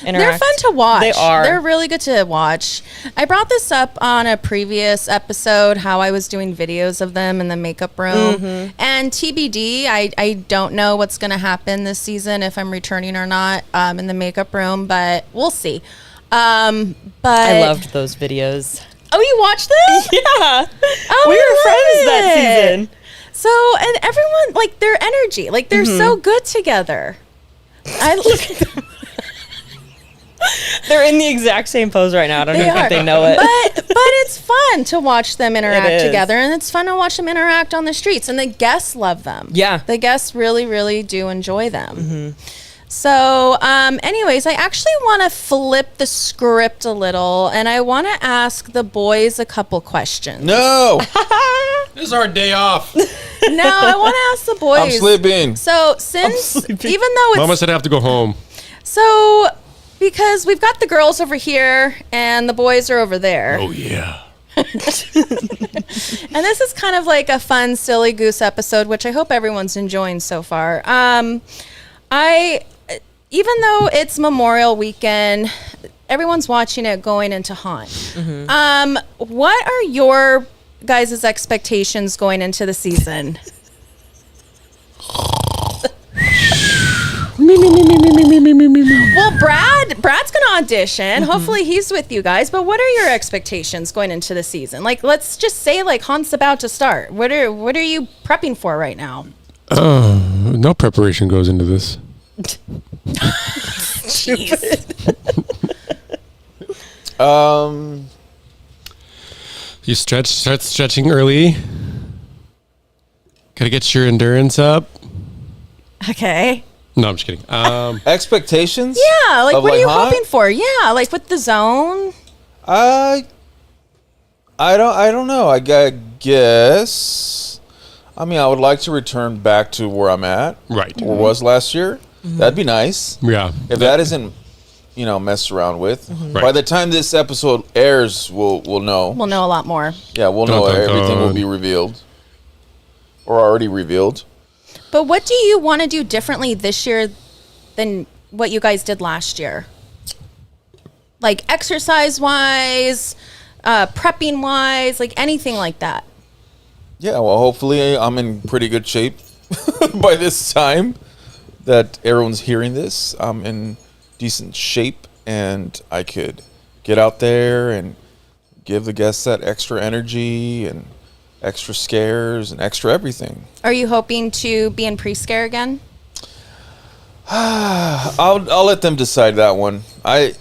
[SPEAKER 2] They're
[SPEAKER 3] interact.
[SPEAKER 2] fun to watch.
[SPEAKER 3] They are.
[SPEAKER 2] They're really good to watch. I brought this up on a previous episode, how I was doing videos of them in the makeup room. And TBD, I don't know what's going to happen this season, if I'm returning or not in the makeup room, but we'll see. But
[SPEAKER 3] I loved those videos.
[SPEAKER 2] Oh, you watched them?
[SPEAKER 3] Yeah.
[SPEAKER 2] Oh,
[SPEAKER 3] We
[SPEAKER 2] I
[SPEAKER 3] were
[SPEAKER 2] love
[SPEAKER 3] friends that
[SPEAKER 2] it.
[SPEAKER 3] season.
[SPEAKER 2] So, and everyone, like, their energy, like, they're so good together. I look at them.
[SPEAKER 3] They're in the exact same pose right now. I don't even think they know it.
[SPEAKER 2] But it's fun to watch them interact
[SPEAKER 3] is.
[SPEAKER 2] together, and it's fun to watch them interact on the streets. And the guests love them.
[SPEAKER 3] Yeah.
[SPEAKER 2] The guests really, really do enjoy them. So, anyways, I actually want to flip the script a little, and I want to ask the boys a couple questions.
[SPEAKER 5] No,
[SPEAKER 4] This is our day off.
[SPEAKER 2] No, I want to ask the boys.
[SPEAKER 5] I'm sleeping.
[SPEAKER 2] So, even though it's
[SPEAKER 4] Mama said I have to go home.
[SPEAKER 2] so, because we've got the girls over here and the boys are over there.
[SPEAKER 4] Oh yeah.
[SPEAKER 2] And this is kind of like a fun, silly goose episode, which I hope everyone's enjoying so far. Even though it's Memorial Weekend, everyone's watching it going into Haunt. What are your guys' expectations going into the season? Well, Brad's gonna audition. Hopefully he's with you guys. But what are your expectations going into the season? Like, let's just say like Haunt's about to start. What are you prepping for right now?
[SPEAKER 4] No preparation goes into this.
[SPEAKER 2] Jeez.
[SPEAKER 4] You start stretching early. Gotta get your endurance up.
[SPEAKER 2] Okay.
[SPEAKER 4] No, I'm just kidding.
[SPEAKER 5] Expectations?
[SPEAKER 2] Yeah, like
[SPEAKER 5] Of,
[SPEAKER 2] what are you
[SPEAKER 5] Haunt?
[SPEAKER 2] hoping for? Yeah, like with the zone.
[SPEAKER 5] I don't know. I guess. I mean, I would like to return back to where I'm at,
[SPEAKER 4] Right.
[SPEAKER 5] or was last year. That'd be nice.
[SPEAKER 4] Yeah.
[SPEAKER 5] If that isn't, messed around with.
[SPEAKER 4] Right.
[SPEAKER 5] By the time this episode airs, we'll know.
[SPEAKER 2] We'll know a lot more.
[SPEAKER 5] Yeah, we'll
[SPEAKER 4] Dun,
[SPEAKER 5] know
[SPEAKER 4] dun,
[SPEAKER 5] everything will
[SPEAKER 4] dun.
[SPEAKER 5] be revealed, or already revealed.
[SPEAKER 2] But what do you want to do differently this year than what you guys did last year? Like exercise-wise, prepping-wise, like anything like that.
[SPEAKER 5] Yeah, well, hopefully I'm in pretty good shape by this time that everyone's hearing this. I'm in decent shape, and I could get out there and give the guests that extra energy and extra scares and extra everything.
[SPEAKER 2] Are you hoping to be in pre-scare again?
[SPEAKER 5] I'll let them decide that one. I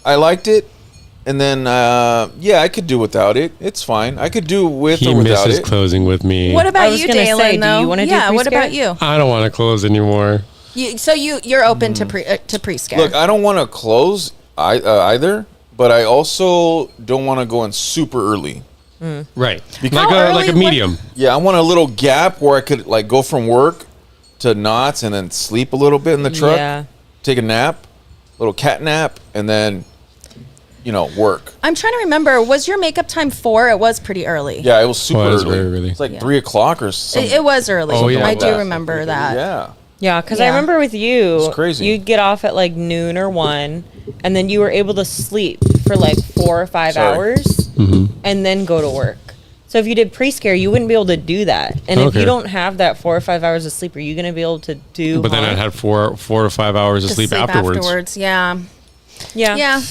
[SPEAKER 5] liked it, and then I could do without it. It's fine. I could do with
[SPEAKER 4] He
[SPEAKER 5] or without
[SPEAKER 4] misses
[SPEAKER 5] it.
[SPEAKER 4] closing with me.
[SPEAKER 2] What
[SPEAKER 3] I
[SPEAKER 2] about
[SPEAKER 3] was
[SPEAKER 2] you,
[SPEAKER 3] gonna
[SPEAKER 2] Dalen?
[SPEAKER 3] say, do
[SPEAKER 2] Though,
[SPEAKER 3] you wanna do
[SPEAKER 2] yeah. What
[SPEAKER 3] pre-scare?
[SPEAKER 2] about you?
[SPEAKER 4] I don't want to close anymore.
[SPEAKER 2] You're open to pre-scare.
[SPEAKER 5] Look, I don't want to close either, but I also don't want to go in super early.
[SPEAKER 4] Right.
[SPEAKER 2] How early
[SPEAKER 4] Like a
[SPEAKER 2] would-
[SPEAKER 4] medium.
[SPEAKER 5] Yeah, I want a little gap where I could like go from work to Knott's and then sleep a little bit in the truck,
[SPEAKER 3] Yeah.
[SPEAKER 5] take a nap, little cat nap, and then work.
[SPEAKER 2] I'm trying to remember. Was your makeup time 4? It was pretty early.
[SPEAKER 5] Yeah, it was super
[SPEAKER 4] it was
[SPEAKER 5] early.
[SPEAKER 4] very early.
[SPEAKER 5] It's like
[SPEAKER 2] Yeah.
[SPEAKER 5] 3:00 or something.
[SPEAKER 2] It was early.
[SPEAKER 4] Oh, yeah.
[SPEAKER 2] I
[SPEAKER 5] like
[SPEAKER 2] do
[SPEAKER 5] that.
[SPEAKER 2] remember that.
[SPEAKER 5] Yeah.
[SPEAKER 3] Yeah, because
[SPEAKER 2] Yeah.
[SPEAKER 3] I remember with you,
[SPEAKER 5] It's crazy.
[SPEAKER 3] you'd get off at like noon or 1, and then you were able to sleep for like 4 or 5
[SPEAKER 5] Sorry.
[SPEAKER 3] hours, and then go to work. So if you did pre-scare, you wouldn't be able to do that. And if
[SPEAKER 4] Okay.
[SPEAKER 3] you don't have that 4 or 5 hours of sleep, are you going to be able to do?
[SPEAKER 4] But then I'd
[SPEAKER 3] Haunt?
[SPEAKER 4] have 4 to 5 hours of
[SPEAKER 2] To
[SPEAKER 4] sleep afterwards.
[SPEAKER 2] Yeah.
[SPEAKER 3] Yeah.
[SPEAKER 2] Yeah.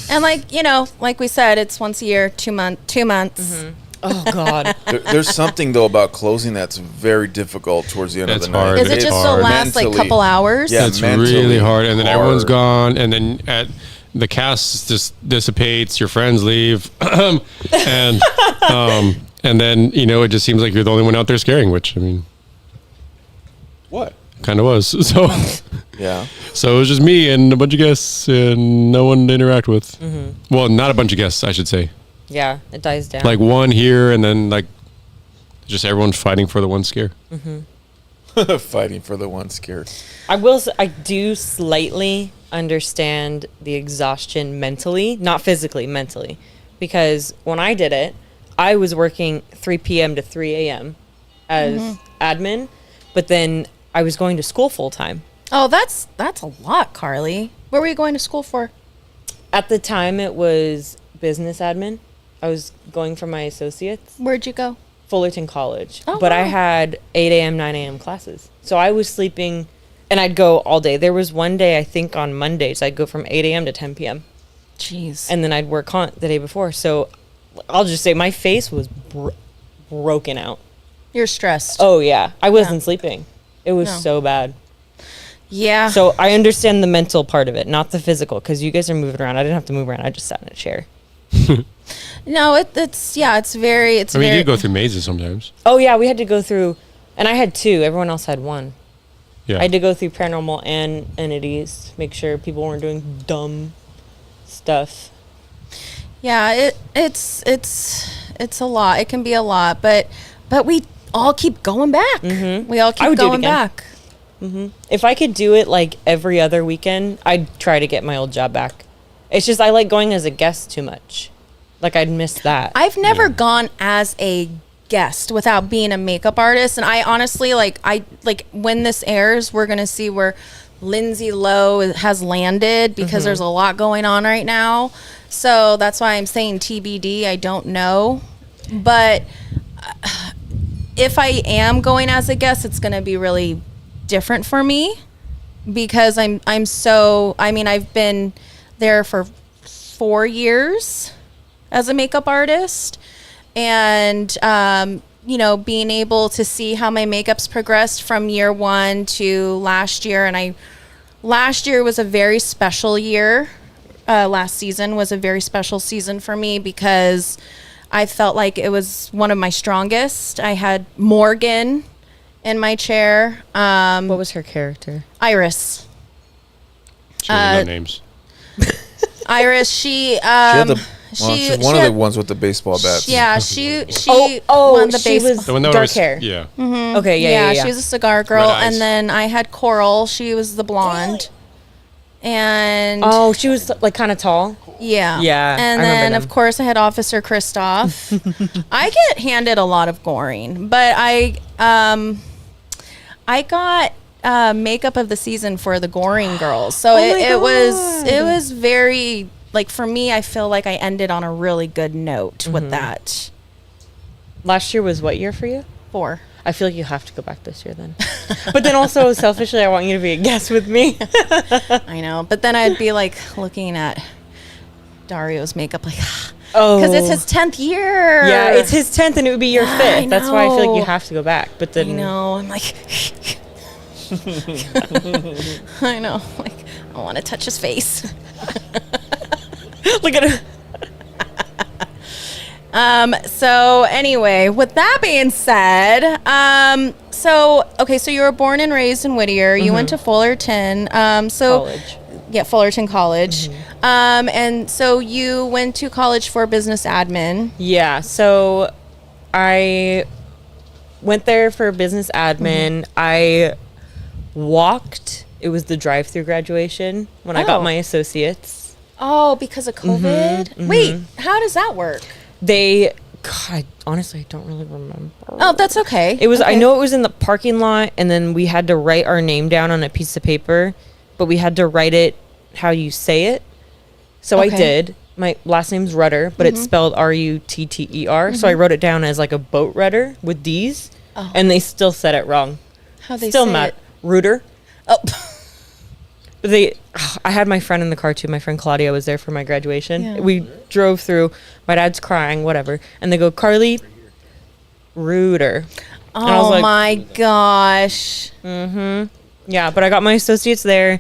[SPEAKER 2] And like we said, it's once a year, 2 months.
[SPEAKER 3] Oh God.
[SPEAKER 5] There's something though about closing that's very difficult towards the end
[SPEAKER 4] It's
[SPEAKER 5] of the night.
[SPEAKER 4] hard.
[SPEAKER 2] Is it
[SPEAKER 4] It's
[SPEAKER 2] just
[SPEAKER 4] hard.
[SPEAKER 2] to last like a
[SPEAKER 5] Mentally.
[SPEAKER 2] couple hours?
[SPEAKER 5] Yeah.
[SPEAKER 4] It's
[SPEAKER 5] mentally
[SPEAKER 4] really hard. And then everyone's
[SPEAKER 5] hard.
[SPEAKER 4] gone. And then the cast just dissipates. Your friends leave. and then, it just seems like you're the only one out there scaring, which, I mean,
[SPEAKER 5] What?
[SPEAKER 4] kind of was. So
[SPEAKER 5] Yeah.
[SPEAKER 4] so it was just me and a bunch of guests and no one to interact with. Well, not a bunch of guests, I should say.
[SPEAKER 3] Yeah, it dies down.
[SPEAKER 4] Like one here and then like just everyone fighting for the one scare.
[SPEAKER 5] Fighting for the one scared.
[SPEAKER 3] I do slightly understand the exhaustion mentally, not physically, mentally, because when I did it, I was working 3 p.m. to 3 a.m. as admin, but then I was going to school full time.
[SPEAKER 2] Oh, that's a lot, Karlie. What were you going to school for?
[SPEAKER 3] At the time, it was business admin. I was going for my associates,
[SPEAKER 2] Where'd you go?
[SPEAKER 3] Fullerton College,
[SPEAKER 2] Oh,
[SPEAKER 3] but I
[SPEAKER 2] wow.
[SPEAKER 3] had 8 a.m., 9 a.m. classes. So I was sleeping, and I'd go all day. There was one day, I think on Mondays, I'd go from 8 a.m. to 10 p.m.
[SPEAKER 2] Jeez.
[SPEAKER 3] and then I'd work Haunt the day before. So I'll just say my face was broken out.
[SPEAKER 2] You're stressed.
[SPEAKER 3] Oh yeah, I wasn't sleeping. It was
[SPEAKER 2] No.
[SPEAKER 3] so bad.
[SPEAKER 2] Yeah.
[SPEAKER 3] So I understand the mental part of it, not the physical, because you guys are moving around. I didn't have to move around. I just sat in a chair.
[SPEAKER 2] No, it's very.
[SPEAKER 4] I mean, you do go through mazes sometimes.
[SPEAKER 3] Oh, yeah, we had to go through, and I had 2. Everyone else had 1.
[SPEAKER 4] Yeah.
[SPEAKER 3] I had to go through paranormal and entities, make sure people weren't doing dumb stuff.
[SPEAKER 2] Yeah, it's a lot. It can be a lot, but we all keep going back.
[SPEAKER 3] Mm-hmm.
[SPEAKER 2] We all
[SPEAKER 3] I
[SPEAKER 2] keep
[SPEAKER 3] would do it
[SPEAKER 2] going
[SPEAKER 3] again.
[SPEAKER 2] back.
[SPEAKER 3] If I could do it like every other weekend, I'd try to get my old job back. It's just I like going as a guest too much. Like I'd miss that.
[SPEAKER 2] I've never gone as a guest without being a makeup artist, and I honestly like when this airs, we're gonna see where Lindsay Lowe has landed because there's a lot going on right now. So that's why I'm saying TBD. I don't know, but if I am going as a guest, it's gonna be really different for me because I've been there for 4 years as a makeup artist, and being able to see how my makeup's progressed from year 1 to last year. And last year was a very special year. Last season was a very special season for me because I felt like it was one of my strongest. I had Morgan in my chair.
[SPEAKER 3] What was her character?
[SPEAKER 2] Iris.
[SPEAKER 4] She doesn't know names.
[SPEAKER 2] Iris,
[SPEAKER 5] She's one of the ones with the baseball bats.
[SPEAKER 2] Yeah, she
[SPEAKER 3] she
[SPEAKER 2] won the baseball.
[SPEAKER 3] was
[SPEAKER 4] The one that
[SPEAKER 3] dark
[SPEAKER 4] always,
[SPEAKER 3] hair.
[SPEAKER 4] Yeah.
[SPEAKER 3] Okay, yeah.
[SPEAKER 2] She was a cigar girl,
[SPEAKER 4] Red eyes.
[SPEAKER 2] and then I had Coral. She was the blonde, and
[SPEAKER 3] Oh, she was like kind of tall.
[SPEAKER 2] yeah,
[SPEAKER 3] Yeah,
[SPEAKER 2] And
[SPEAKER 3] I remember
[SPEAKER 2] then
[SPEAKER 3] them.
[SPEAKER 2] of course I had Officer Kristoff. I get handed a lot of goring, but I got makeup of the season for the goring girls, so it was very. Like for me, I feel like I ended on a really good note with that.
[SPEAKER 3] Last year was what year for you?
[SPEAKER 2] 4.
[SPEAKER 3] I feel like you have to go back this year then. But then also selfishly, I want you to be a guest with me.
[SPEAKER 2] I know, but then I'd be like looking at Dario's makeup, like,
[SPEAKER 3] Oh,
[SPEAKER 2] because it's his 10th year.
[SPEAKER 3] Yeah, it's his 10th, and it would be your 5th.
[SPEAKER 2] I
[SPEAKER 3] That's why I feel like you
[SPEAKER 2] know.
[SPEAKER 3] have to go back. But then
[SPEAKER 2] I know. I'm like, I know. Like, I want to touch his face.
[SPEAKER 3] look at her.
[SPEAKER 2] So anyway, with that being said, so you were born and raised in Whittier. You went to Fullerton.
[SPEAKER 3] College.
[SPEAKER 2] Yeah, Fullerton College. And so you went to college for business admin.
[SPEAKER 3] Yeah, so I went there for business admin. I walked. It was the drive-through graduation when I got
[SPEAKER 2] Oh.
[SPEAKER 3] my associates.
[SPEAKER 2] Oh, because of COVID? Wait, how does that work?
[SPEAKER 3] God, honestly, I don't really remember.
[SPEAKER 2] Oh, that's okay.
[SPEAKER 3] It was. I
[SPEAKER 2] Okay.
[SPEAKER 3] know it was in the parking lot, and then we had to write our name down on a piece of paper, but we had to write it how you say it. So I
[SPEAKER 2] Okay.
[SPEAKER 3] did. My last name's Rutter, but it's spelled Rutter. So I wrote it down as like a boat rudder with D's, and they still said it wrong.
[SPEAKER 2] How they
[SPEAKER 3] Still
[SPEAKER 2] say
[SPEAKER 3] not
[SPEAKER 2] it.
[SPEAKER 3] Rooter.
[SPEAKER 2] Oh,
[SPEAKER 3] But I had my friend in the car too. My friend Claudia was there for my graduation.
[SPEAKER 2] Yeah.
[SPEAKER 3] We drove through. My dad's crying, whatever, and they go, Karlie Rutter. And I was
[SPEAKER 2] oh
[SPEAKER 3] like,
[SPEAKER 2] my gosh.
[SPEAKER 3] Yeah, but I got my associates there.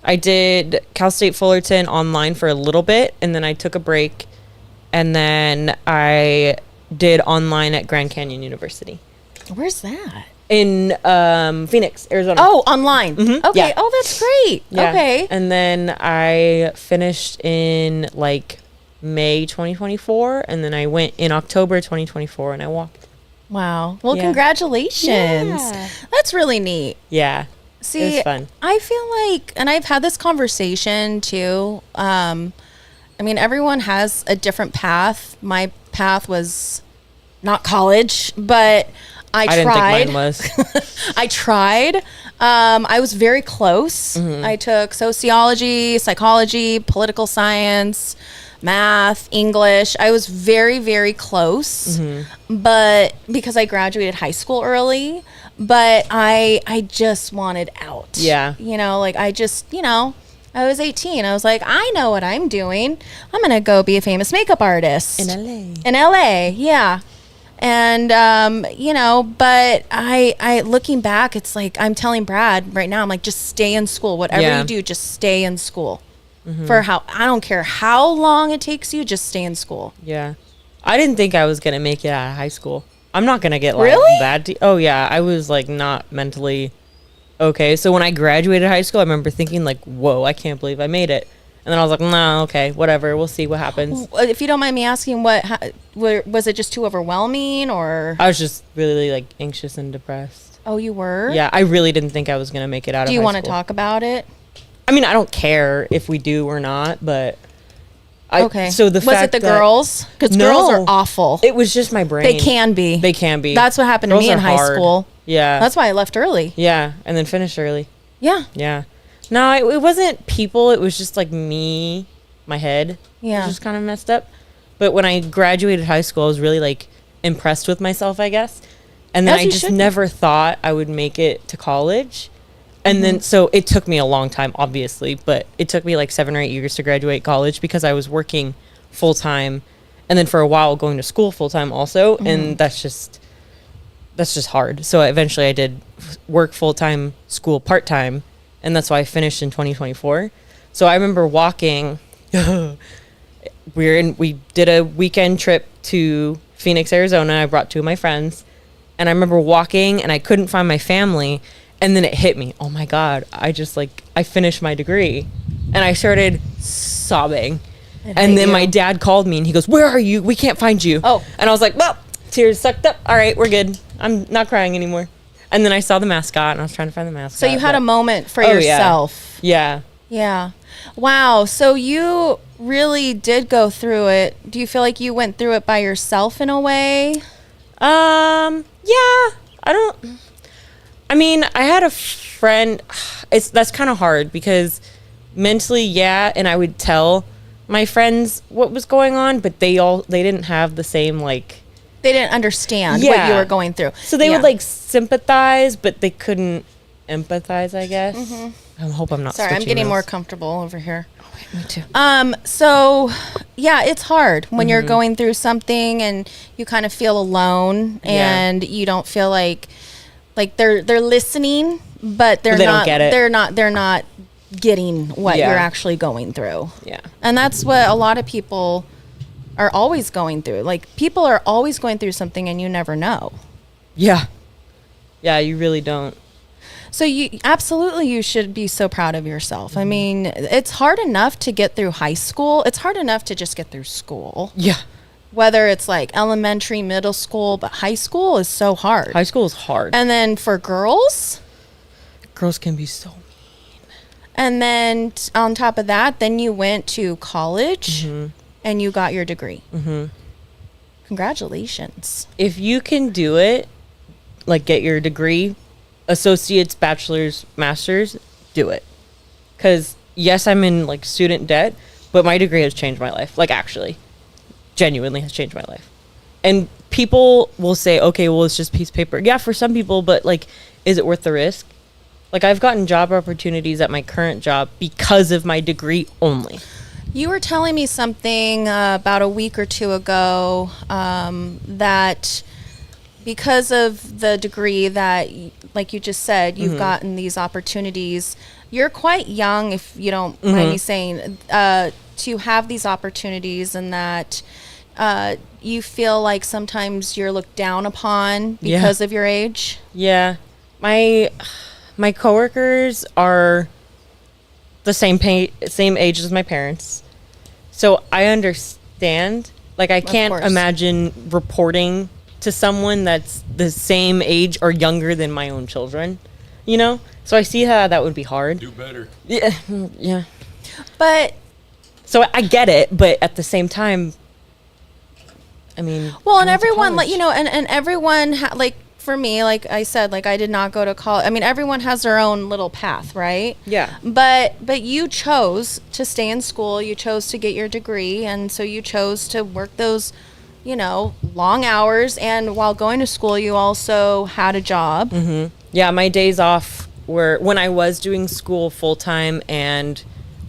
[SPEAKER 3] I did Cal State Fullerton online for a little bit, and then I took a break, and then I did online at Grand Canyon University
[SPEAKER 2] Where's that?
[SPEAKER 3] in Phoenix, Arizona.
[SPEAKER 2] Oh, online. Okay.
[SPEAKER 3] yeah.
[SPEAKER 2] Oh, that's great.
[SPEAKER 3] Yeah.
[SPEAKER 2] Okay.
[SPEAKER 3] And then I finished in like May 2024, and then I went in October 2024, and I walked.
[SPEAKER 2] Wow. Well,
[SPEAKER 3] Yeah.
[SPEAKER 2] congratulations.
[SPEAKER 3] Yeah.
[SPEAKER 2] That's really neat.
[SPEAKER 3] Yeah.
[SPEAKER 2] See,
[SPEAKER 3] It was fun.
[SPEAKER 2] I feel like, and I've had this conversation too. I mean, everyone has a different path. My path was not college, but I
[SPEAKER 3] I
[SPEAKER 2] tried.
[SPEAKER 3] didn't think mine was.
[SPEAKER 2] I tried. I was very close. I took sociology, psychology, political science, math, English. I was very, very close, but because I graduated high school early, but I just wanted out.
[SPEAKER 3] Yeah.
[SPEAKER 2] You know, like I just, I was 18. I was like, I know what I'm doing. I'm going to go be a famous makeup artist.
[SPEAKER 3] In LA.
[SPEAKER 2] In LA, yeah. And, but I looking back, it's like, I'm telling Brad right now, I'm like, just stay in school. Whatever you do, just stay in school. I don't care how long it takes you, just stay in school.
[SPEAKER 3] Yeah. I didn't think I was going to make it out of high school. I'm not going to get like
[SPEAKER 2] Really?
[SPEAKER 3] that. Oh yeah. I was like not mentally okay. So when I graduated high school, I remember thinking like, whoa, I can't believe I made it. And then I was like, nah, okay, whatever. We'll see what happens.
[SPEAKER 2] If you don't mind me asking, was it just too overwhelming or?
[SPEAKER 3] I was just really like anxious and depressed.
[SPEAKER 2] Oh, you were?
[SPEAKER 3] Yeah. I really didn't think I was going to make it out of high school.
[SPEAKER 2] Do you want to talk about it?
[SPEAKER 3] I mean, I don't care if we do or not, but
[SPEAKER 2] okay.
[SPEAKER 3] So the
[SPEAKER 2] was
[SPEAKER 3] fact
[SPEAKER 2] it the
[SPEAKER 3] that-
[SPEAKER 2] girls? Because
[SPEAKER 3] No.
[SPEAKER 2] girls are awful.
[SPEAKER 3] It was just my brain.
[SPEAKER 2] They can be.
[SPEAKER 3] They can be.
[SPEAKER 2] That's what happened
[SPEAKER 3] Girls
[SPEAKER 2] to me in
[SPEAKER 3] are
[SPEAKER 2] high
[SPEAKER 3] hard.
[SPEAKER 2] school.
[SPEAKER 3] Yeah.
[SPEAKER 2] That's why I left early.
[SPEAKER 3] Yeah, and then finished early.
[SPEAKER 2] Yeah.
[SPEAKER 3] Yeah. No, it wasn't people. It was just like me, my head.
[SPEAKER 2] Yeah.
[SPEAKER 3] Was just kind of messed up. But when I graduated high school, I was really like impressed with myself, I guess. And then
[SPEAKER 2] As
[SPEAKER 3] I
[SPEAKER 2] you
[SPEAKER 3] just
[SPEAKER 2] should be.
[SPEAKER 3] never thought I would make it to college. And then, so it took me a long time, obviously, but it took me like 7 or 8 years to graduate college because I was working full time and then for a while going to school full time also. And that's just hard. So eventually I did work full time, school part time. And that's why I finished in 2024. So I remember walking, we did a weekend trip to Phoenix, Arizona. I brought 2 of my friends and I remember walking and I couldn't find my family. And then it hit me. Oh my God. I finished my degree and I started sobbing. And then my dad called me and he goes, "Where are you? We can't find you."
[SPEAKER 2] Oh.
[SPEAKER 3] And I was like, well, tears sucked up. All right, we're good. I'm not crying anymore. And then I saw the mascot and I was trying to find the mascot.
[SPEAKER 2] So you had
[SPEAKER 3] but-
[SPEAKER 2] a moment for
[SPEAKER 3] Oh, yeah.
[SPEAKER 2] yourself.
[SPEAKER 3] Yeah.
[SPEAKER 2] Yeah. Wow. So you really did go through it. Do you feel like you went through it by yourself in a way?
[SPEAKER 3] Yeah. I mean, I had a friend. That's kind of hard because mentally, yeah, and I would tell my friends what was going on, but they didn't have the same like.
[SPEAKER 2] They didn't understand what
[SPEAKER 3] Yeah.
[SPEAKER 2] you were going through.
[SPEAKER 3] So they
[SPEAKER 2] Yeah.
[SPEAKER 3] would like sympathize, but they couldn't empathize, I guess. I hope I'm not.
[SPEAKER 2] Sorry, I'm
[SPEAKER 3] switching
[SPEAKER 2] getting more
[SPEAKER 3] those.
[SPEAKER 2] comfortable over here.
[SPEAKER 3] Me too.
[SPEAKER 2] So yeah, it's hard when you're going through something and you kind of feel alone and you don't feel like they're listening, but they're
[SPEAKER 3] They don't
[SPEAKER 2] not
[SPEAKER 3] get it.
[SPEAKER 2] they're not getting what
[SPEAKER 3] Yeah.
[SPEAKER 2] you're actually going through.
[SPEAKER 3] Yeah.
[SPEAKER 2] And that's what a lot of people are always going through. Like people are always going through something and you never know.
[SPEAKER 3] Yeah. Yeah, you really don't.
[SPEAKER 2] So you should be so proud of yourself. I mean, it's hard enough to get through high school. It's hard enough to just get through school.
[SPEAKER 3] Yeah.
[SPEAKER 2] Whether it's like elementary, middle school, but high school is so hard.
[SPEAKER 3] High school is hard.
[SPEAKER 2] And then for girls,
[SPEAKER 3] Girls can be so.
[SPEAKER 2] and then on top of that, then you went to college and you got your degree. Congratulations.
[SPEAKER 3] If you can do it, like get your degree, associates, bachelor's, master's, do it. Because yes, I'm in like student debt, but my degree has changed my life. Like actually, genuinely has changed my life. And people will say, okay, well, it's just a piece of paper. Yeah, for some people, but like, is it worth the risk? Like I've gotten job opportunities at my current job because of my degree only.
[SPEAKER 2] You were telling me something about a week or two ago that because of the degree that, like you just said, you've gotten these opportunities. You're quite young, if you don't mind me saying, to have these opportunities, and that you feel like sometimes you're looked down upon because of your age.
[SPEAKER 3] Yeah. My coworkers are the same age as my parents. So I understand. Like I can't
[SPEAKER 2] course.
[SPEAKER 3] imagine reporting to someone that's the same age or younger than my own children, you know? So I see how that would be hard.
[SPEAKER 4] Do better.
[SPEAKER 3] Yeah. Yeah.
[SPEAKER 2] But
[SPEAKER 3] So I get it, but at the same time, I mean,
[SPEAKER 2] well, and
[SPEAKER 3] I went to
[SPEAKER 2] everyone, like,
[SPEAKER 3] college.
[SPEAKER 2] you know, and everyone, like, for me, like I said, like I did not go to college. I mean, everyone has their own little path, right?
[SPEAKER 3] Yeah.
[SPEAKER 2] But you chose to stay in school. You chose to get your degree, and so you chose to work those, you know, long hours. And while going to school, you also had a job.
[SPEAKER 3] Yeah, my days off were when I was doing school full time and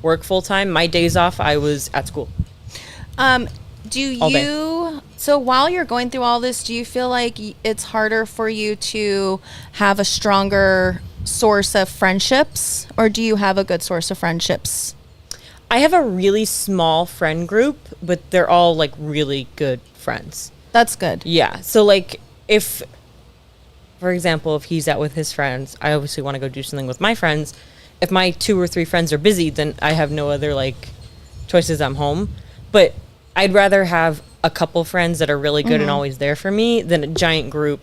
[SPEAKER 3] work full time. My days off, I was at school.
[SPEAKER 2] Do
[SPEAKER 3] All day.
[SPEAKER 2] you So while you're going through all this, do you feel like it's harder for you to have a stronger source of friendships, or do you have a good source of friendships?
[SPEAKER 3] I have a really small friend group, but they're all like really good friends.
[SPEAKER 2] That's good.
[SPEAKER 3] Yeah. So like if, for example, if he's out with his friends, I obviously want to go do something with my friends. If my 2 or 3 friends are busy, then I have no other like choices. I'm home. But I'd rather have a couple friends that are really good and always there for me than a giant group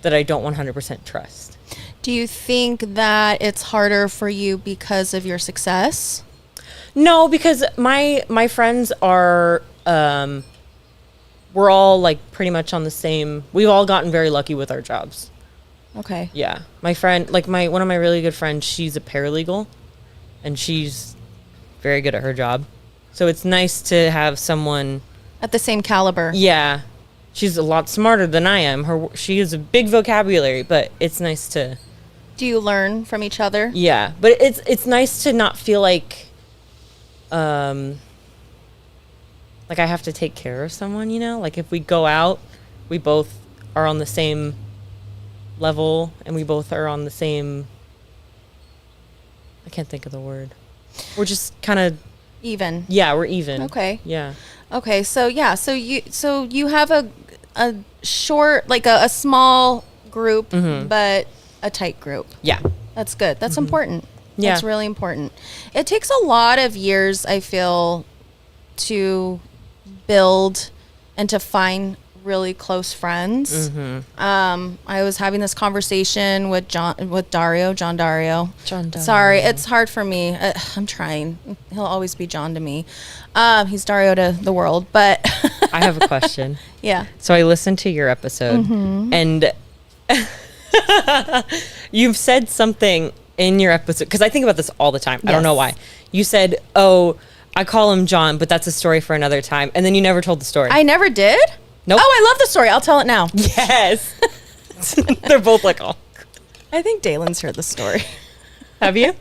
[SPEAKER 3] that I don't 100% trust.
[SPEAKER 2] Do you think that it's harder for you because of your success?
[SPEAKER 3] No, because my friends are we're all like pretty much on the same. We've all gotten very lucky with our jobs.
[SPEAKER 2] Okay.
[SPEAKER 3] Yeah, my friend, like one of my really good friends, she's a paralegal, and she's very good at her job. So it's nice to have someone
[SPEAKER 2] At the same caliber.
[SPEAKER 3] Yeah, she's a lot smarter than I am. She has a big vocabulary, but it's nice to.
[SPEAKER 2] Do you learn from each other?
[SPEAKER 3] Yeah, but it's nice to not feel like I have to take care of someone, you know? Like if we go out, we both are on the same level and we both are on the same, I can't think of the word. We're just kind of
[SPEAKER 2] Even.
[SPEAKER 3] Yeah, we're even.
[SPEAKER 2] Okay.
[SPEAKER 3] Yeah.
[SPEAKER 2] Okay, so yeah, so you have a short, like a small group, but a tight group.
[SPEAKER 3] Yeah.
[SPEAKER 2] That's good. That's important.
[SPEAKER 3] Yeah.
[SPEAKER 2] That's really important. It takes a lot of years, I feel, to build and to find really close friends. I was having this conversation with John Dario. Sorry, it's hard for me. I'm trying. He'll always be John to me. He's Dario to the world, but
[SPEAKER 3] I have a question.
[SPEAKER 2] yeah.
[SPEAKER 3] So I listened to your episode and you've said something in your episode, because I think about this all the time. I don't know why. You said, "Oh, I call him John, but that's a story for another time." And then you never told the story.
[SPEAKER 2] I never did?
[SPEAKER 3] Nope.
[SPEAKER 2] Oh, I love the story. I'll tell it now.
[SPEAKER 3] Yes. They're both like, "Oh."
[SPEAKER 2] I think Dalen's heard the story.
[SPEAKER 3] Have you?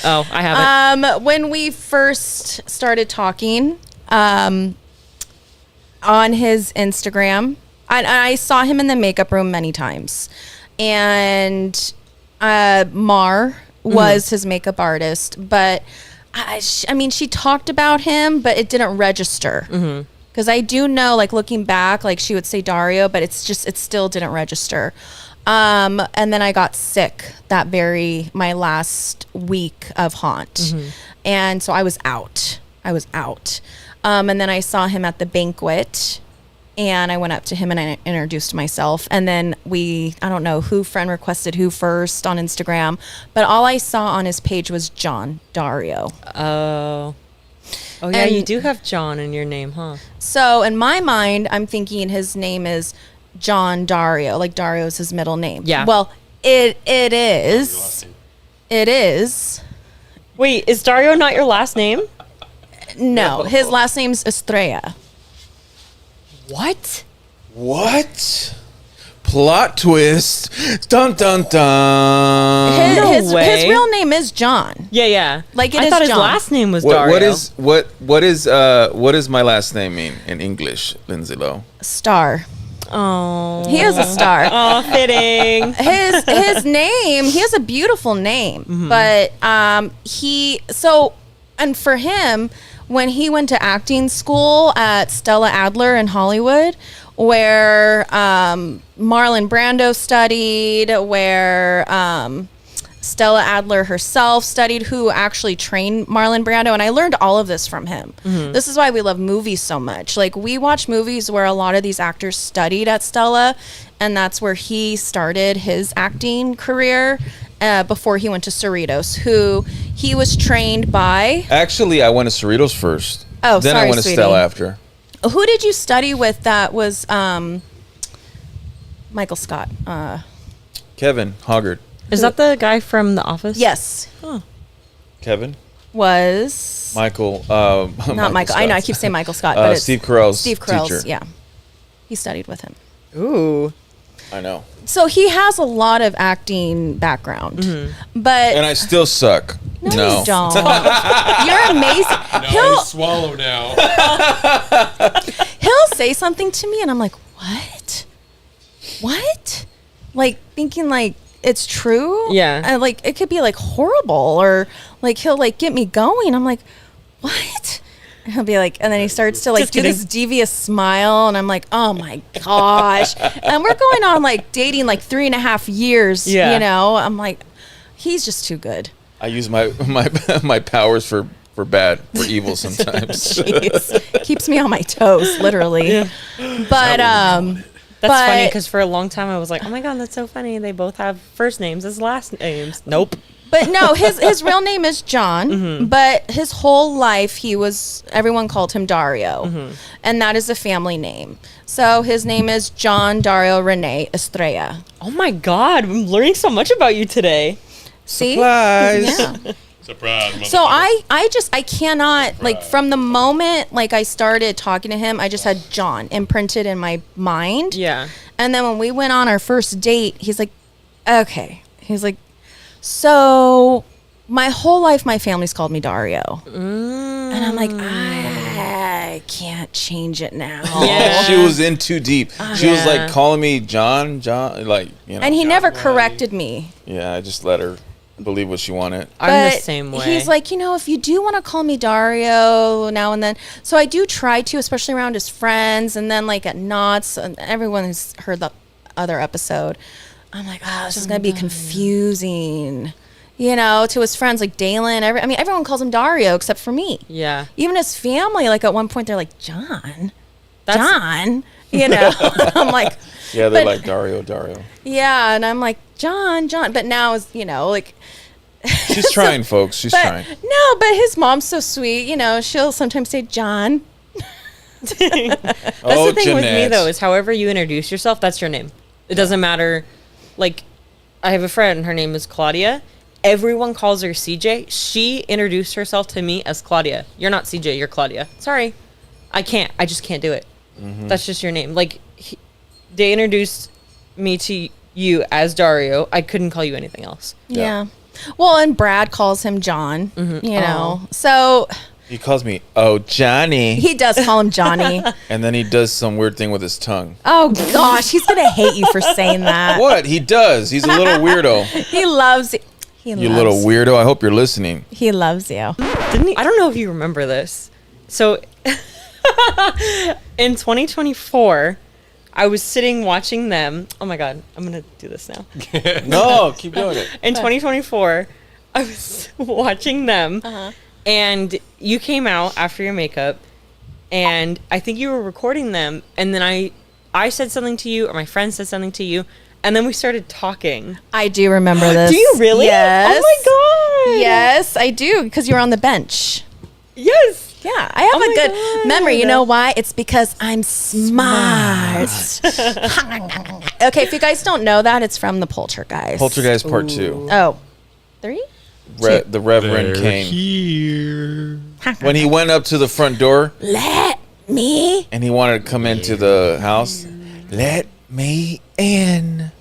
[SPEAKER 3] Oh, I haven't.
[SPEAKER 2] When we first started talking, on his Instagram, I saw him in the makeup room many times, and Mar was his makeup artist, but I mean, she talked about him, but it didn't register. Because I do know, like looking back, like she would say Dario, but it still didn't register. And then I got sick my last week of Haunt. And so I was out. And then I saw him at the banquet, and I went up to him and I introduced myself. And then I don't know who friend requested who first on Instagram, but all I saw on his page was John Dario.
[SPEAKER 3] Oh yeah,
[SPEAKER 2] And-
[SPEAKER 3] you do have John in your name, huh?
[SPEAKER 2] So in my mind, I'm thinking his name is John Dario, like Dario's his middle name.
[SPEAKER 3] Yeah.
[SPEAKER 2] Well, it is. It is.
[SPEAKER 3] Wait, is Dario not your last name?
[SPEAKER 2] No, his last name's Estrella.
[SPEAKER 3] What?
[SPEAKER 5] What? Plot twist. Dun dun dun.
[SPEAKER 3] No
[SPEAKER 2] His
[SPEAKER 3] way.
[SPEAKER 2] real name is John.
[SPEAKER 3] Yeah.
[SPEAKER 2] Like, it
[SPEAKER 3] I
[SPEAKER 2] is
[SPEAKER 3] thought his
[SPEAKER 2] John.
[SPEAKER 3] last name was
[SPEAKER 5] What,
[SPEAKER 3] Dario.
[SPEAKER 5] what does my last name mean in English, Lindsay Lowe?
[SPEAKER 2] Star.
[SPEAKER 3] Oh.
[SPEAKER 2] He is a star.
[SPEAKER 3] Oh, fitting.
[SPEAKER 2] His name, he has a beautiful name, but and for him, when he went to acting school at Stella Adler in Hollywood, where Marlon Brando studied, where Stella Adler herself studied, who actually trained Marlon Brando, and I learned all of this from him. This is why we love movies so much. Like, we watch movies where a lot of these actors studied at Stella, and that's where he started his acting career before he went to Cerritos, who he was trained by.
[SPEAKER 5] Actually, I went to Cerritos first.
[SPEAKER 2] Oh,
[SPEAKER 5] then I
[SPEAKER 2] sorry,
[SPEAKER 5] went to
[SPEAKER 2] sweetie.
[SPEAKER 5] Stella after.
[SPEAKER 2] Who did you study with that was Michael Scott?
[SPEAKER 5] Kevin Hoggard.
[SPEAKER 3] Is that the guy from The Office?
[SPEAKER 2] Yes.
[SPEAKER 5] Kevin.
[SPEAKER 2] Was
[SPEAKER 5] Michael.
[SPEAKER 2] not Michael. I know I keep saying Michael Scott, but it's
[SPEAKER 5] Steve Carell's
[SPEAKER 2] Steve Carell's.
[SPEAKER 5] teacher.
[SPEAKER 2] Yeah, he studied with him.
[SPEAKER 3] Ooh.
[SPEAKER 5] I know.
[SPEAKER 2] So he has a lot of acting background, but
[SPEAKER 5] And I still suck.
[SPEAKER 2] no, you don't. You're amazing.
[SPEAKER 4] No, swallow now.
[SPEAKER 2] he'll say something to me and I'm like, what? Like thinking like it's true.
[SPEAKER 3] Yeah.
[SPEAKER 2] And like it could be like horrible, or like he'll like get me going. I'm like, what? And he'll be like, and then he starts to like
[SPEAKER 3] Just
[SPEAKER 2] do
[SPEAKER 3] kidding.
[SPEAKER 2] this devious smile, and I'm like, oh my gosh. And we're going on like dating like 3.5 years.
[SPEAKER 3] Yeah.
[SPEAKER 2] You know, I'm like, he's just too good.
[SPEAKER 5] I use my my powers for bad, for evil sometimes.
[SPEAKER 2] Jeez. Keeps me on my toes, literally. But
[SPEAKER 3] That's
[SPEAKER 2] But-
[SPEAKER 3] funny because for a long time I was like, oh my God, that's so funny. They both have first names as last names. Nope.
[SPEAKER 2] But no, his real name is John.
[SPEAKER 3] Mm-hmm.
[SPEAKER 2] But his whole life, everyone called him Dario,
[SPEAKER 3] Mm-hmm.
[SPEAKER 2] and that is a family name. So his name is John Dario Rene Estrella.
[SPEAKER 3] Oh my God, I'm learning so much about you today.
[SPEAKER 2] See,
[SPEAKER 5] Supplies.
[SPEAKER 2] yeah.
[SPEAKER 4] Surprise.
[SPEAKER 2] So I cannot like from the moment like I started talking to him, I just had John imprinted in my mind.
[SPEAKER 3] Yeah.
[SPEAKER 2] And then when we went on our first date, he's like, okay. He's like, so my whole life, my family's called me Dario. And I'm like, I can't change it now.
[SPEAKER 3] Yeah.
[SPEAKER 5] She was in too deep. She was
[SPEAKER 3] Yeah.
[SPEAKER 5] like calling me John, like, you know.
[SPEAKER 2] And he never corrected me.
[SPEAKER 5] Yeah, I just let her believe what she wanted.
[SPEAKER 3] I'm the
[SPEAKER 2] But
[SPEAKER 3] same way.
[SPEAKER 2] He's like, if you do want to call me Dario now and then. So I do try to, especially around his friends, and then like at Knott's, and everyone who's heard the other episode. I'm like, this is going to be confusing, to his friends like Dalen. Everyone calls him Dario except for me.
[SPEAKER 3] yeah.
[SPEAKER 2] Even his family, like at one point, they're like, John.
[SPEAKER 3] That's-
[SPEAKER 2] I'm like,
[SPEAKER 5] Yeah, they're
[SPEAKER 2] But-
[SPEAKER 5] like Dario.
[SPEAKER 2] yeah. And I'm like, John. But now is, like,
[SPEAKER 5] She's trying, folks. She's
[SPEAKER 2] but
[SPEAKER 5] trying.
[SPEAKER 2] no, but his mom's so sweet. She'll sometimes say John.
[SPEAKER 3] That's the thing with me
[SPEAKER 5] Jeanette.
[SPEAKER 3] though, is however you introduce yourself, that's your name. It doesn't matter. Like, I have a friend, her name is Claudia. Everyone calls her CJ. She introduced herself to me as Claudia. You're not CJ, you're Claudia. Sorry. I just can't do it. That's just your name. Like, they introduced me to you as Dario. I couldn't call you anything else.
[SPEAKER 2] Yeah. Well, and Brad calls him John, So
[SPEAKER 5] He calls me, Johnny.
[SPEAKER 2] he does call him Johnny.
[SPEAKER 5] And then he does some weird thing with his tongue.
[SPEAKER 2] Oh, gosh. He's going to hate you for saying that.
[SPEAKER 5] What? He does. He's a little weirdo.
[SPEAKER 2] He loves you.
[SPEAKER 5] You little weirdo. I hope you're listening.
[SPEAKER 2] He loves you.
[SPEAKER 3] Didn't he? I don't know if you remember this. So, in 2024, I was sitting watching them. Oh my God, I'm going to do this now.
[SPEAKER 5] No, keep doing it.
[SPEAKER 3] In 2024, I was watching them, and you came out after your makeup, and I think you were recording them, and then I said something to you, or my friend said something to you, and then we started talking.
[SPEAKER 2] I do remember this.
[SPEAKER 3] Do you really?
[SPEAKER 2] Yes.
[SPEAKER 3] Oh my God.
[SPEAKER 2] Yes, I do, because you were on the bench.
[SPEAKER 3] Yes.
[SPEAKER 2] Yeah, I have
[SPEAKER 3] Oh
[SPEAKER 2] a
[SPEAKER 3] my
[SPEAKER 2] good
[SPEAKER 3] God.
[SPEAKER 2] memory. You know why? It's because I'm smart. Okay, if you guys don't know that, it's from the Poltergeist.
[SPEAKER 5] Poltergeist Part 2.
[SPEAKER 2] Oh, 3?
[SPEAKER 5] The Reverend Kane.
[SPEAKER 4] Here.
[SPEAKER 5] When he went up to the front door
[SPEAKER 2] Let me.
[SPEAKER 5] and he wanted to come into the house, let me in.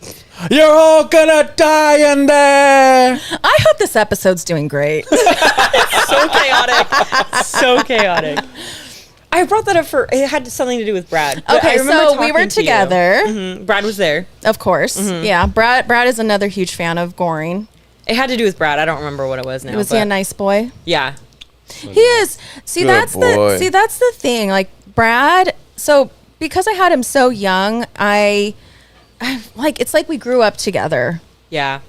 [SPEAKER 5] You're all gonna die in there.
[SPEAKER 2] I hope this episode's doing great.
[SPEAKER 3] So chaotic. So chaotic. I brought that up it had something to do with Brad. But I
[SPEAKER 2] Okay,
[SPEAKER 3] remember
[SPEAKER 2] so we
[SPEAKER 3] talking
[SPEAKER 2] were
[SPEAKER 3] to you.
[SPEAKER 2] together,
[SPEAKER 3] Mhm. Brad was there.
[SPEAKER 2] of course. Yeah, Brad is another huge fan of goring.
[SPEAKER 3] It had to do with Brad. I don't remember what it was now.
[SPEAKER 2] Was he a nice boy?
[SPEAKER 3] Yeah.
[SPEAKER 2] He is. See,
[SPEAKER 5] Good
[SPEAKER 2] that's
[SPEAKER 5] boy.
[SPEAKER 2] the thing. Like Brad. So because I had him so young, I like it's like we grew up together.
[SPEAKER 3] Yeah.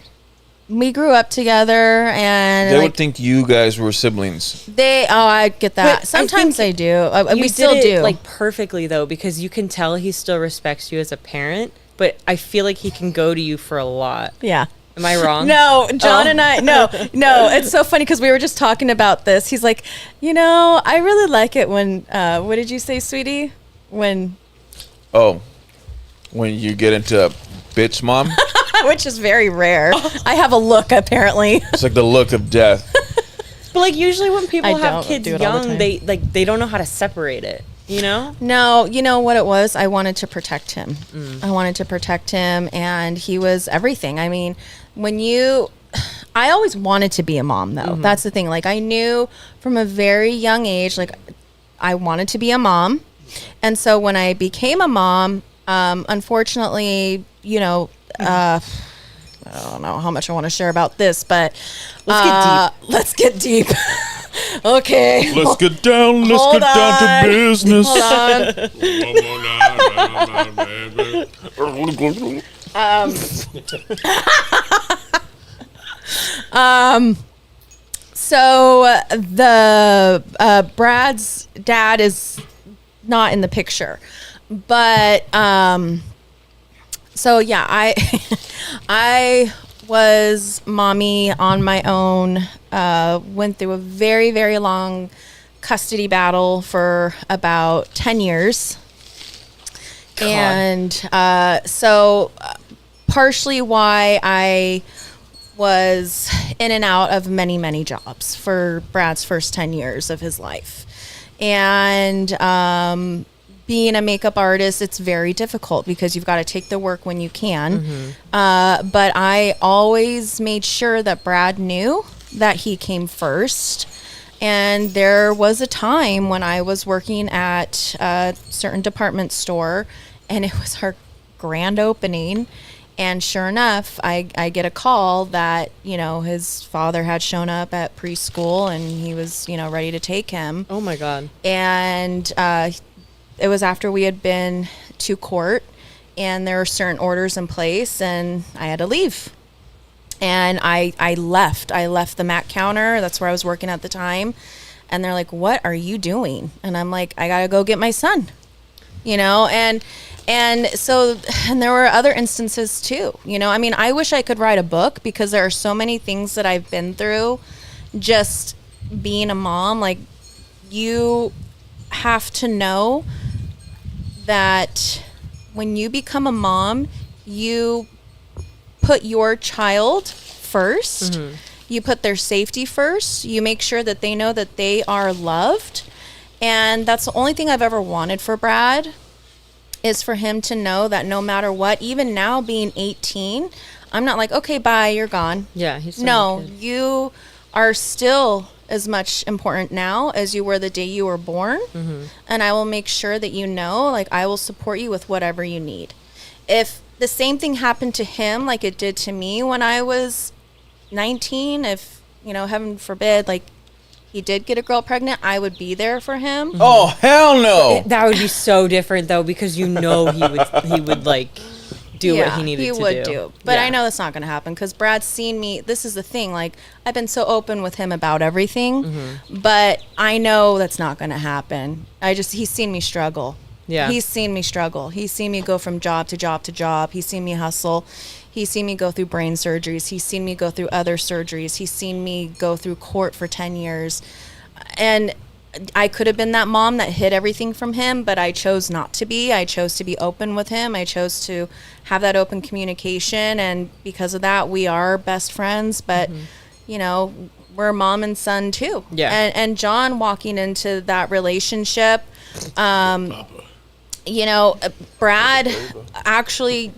[SPEAKER 2] We grew up together, and
[SPEAKER 5] They
[SPEAKER 2] like
[SPEAKER 5] would think you guys were siblings.
[SPEAKER 2] I get that.
[SPEAKER 3] But I
[SPEAKER 2] Sometimes
[SPEAKER 3] think
[SPEAKER 2] they do.
[SPEAKER 3] You
[SPEAKER 2] We still
[SPEAKER 3] did it,
[SPEAKER 2] do.
[SPEAKER 3] like perfectly though, because you can tell he still respects you as a parent, but I feel like he can go to you for a lot.
[SPEAKER 2] yeah.
[SPEAKER 3] Am I wrong?
[SPEAKER 2] No, John
[SPEAKER 3] Oh.
[SPEAKER 2] and I, no. It's so funny because we were just talking about this. He's like, I really like it when, what did you say, sweetie? When,
[SPEAKER 5] Oh, when you get into a bitch mom,
[SPEAKER 2] which is very rare. I have a look apparently.
[SPEAKER 5] it's like the look of death.
[SPEAKER 3] But like usually when people
[SPEAKER 2] I
[SPEAKER 3] have
[SPEAKER 2] don't
[SPEAKER 3] kids
[SPEAKER 2] do it all the
[SPEAKER 3] young,
[SPEAKER 2] time.
[SPEAKER 3] they don't know how to separate it. You know?
[SPEAKER 2] No, you know what it was? I wanted to protect him. I wanted to protect him, and he was everything. I mean, I always wanted to be a mom, though. That's the thing. Like, I knew from a very young age, like, I wanted to be a mom. And so when I became a mom, unfortunately, I don't know how much I want to share about this, but let's get deep. Okay.
[SPEAKER 5] Let's get down to business.
[SPEAKER 2] Hold on. So the Brad's dad is not in the picture, but so yeah, I was mommy on my own. Went through a very, very long custody battle for about 10 years. God. And so partially why I was in and out of many, many jobs for Brad's first 10 years of his life. And being a makeup artist, it's very difficult because you've got to take the work when you can. But I always made sure that Brad knew that he came first. And there was a time when I was working at a certain department store, and it was our grand opening. And sure enough, I get a call that, his father had shown up at preschool and he was, ready to take him.
[SPEAKER 3] Oh my God.
[SPEAKER 2] And it was after we had been to court, and there were certain orders in place, and I had to leave. And I left the Mac counter. That's where I was working at the time. And they're like, "What are you doing?" And I'm like, "I got to go get my son," And so, and there were other instances too, I wish I could write a book because there are so many things that I've been through just being a mom. Like, you have to know that when you become a mom, you put your child first. You put their safety first. You make sure that they know that they are loved. And that's the only thing I've ever wanted for Brad, is for him to know that no matter what, even now being 18, I'm not like, okay, bye, you're gone.
[SPEAKER 3] Yeah, he's
[SPEAKER 2] no, you are still as much important now as you were the day you were born. And I will make sure that I will support you with whatever you need. If the same thing happened to him like it did to me when I was 19, if, heaven forbid, like, he did get a girl pregnant, I would be there for him.
[SPEAKER 5] Oh, hell no.
[SPEAKER 3] That would be so different though, because he would like do what he needed to do.
[SPEAKER 2] He would do. But I know that's not going to happen because Brad's seen me. This is the thing. Like, I've been so open with him about everything, but I know that's not going to happen. He's seen me struggle.
[SPEAKER 3] Yeah.
[SPEAKER 2] He's seen me struggle. He's seen me go from job to job to job. He's seen me hustle. He's seen me go through brain surgeries. He's seen me go through other surgeries. He's seen me go through court for 10 years. And I could have been that mom that hid everything from him, but I chose not to be. I chose to be open with him. I chose to have that open communication. And because of that, we are best friends. But, we're mom and son too.
[SPEAKER 3] Yeah.
[SPEAKER 2] And John walking into that relationship, Brad actually,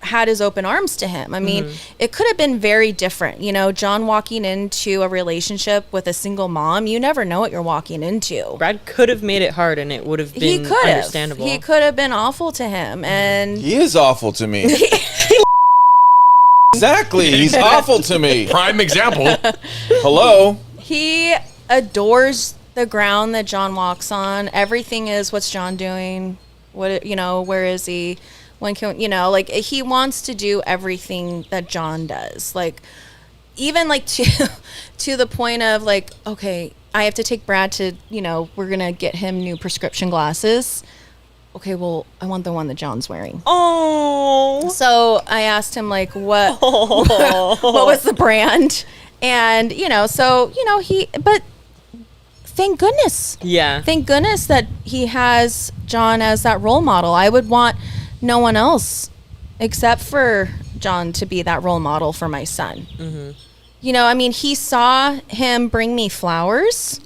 [SPEAKER 2] had his open arms to him. I mean, it could have been very different. John walking into a relationship with a single mom, you never know what you're walking into.
[SPEAKER 3] Brad could have made it hard and it would have been understandable.
[SPEAKER 2] He could have been awful to him. And
[SPEAKER 5] he is awful to me. Exactly. He's awful to me.
[SPEAKER 4] Prime example.
[SPEAKER 5] Hello.
[SPEAKER 2] He adores the ground that John walks on. Everything is, what's John doing? Where is he? When can, he wants to do everything that John does. Like, even like to the point of like, okay, I have to take Brad to, we're going to get him new prescription glasses. Okay, well, I want the one that John's wearing.
[SPEAKER 3] Oh.
[SPEAKER 2] So I asked him like, what was the brand? And, but thank goodness.
[SPEAKER 3] Yeah.
[SPEAKER 2] Thank goodness that he has John as that role model. I would want no one else except for John to be that role model for my son. He saw him bring me flowers.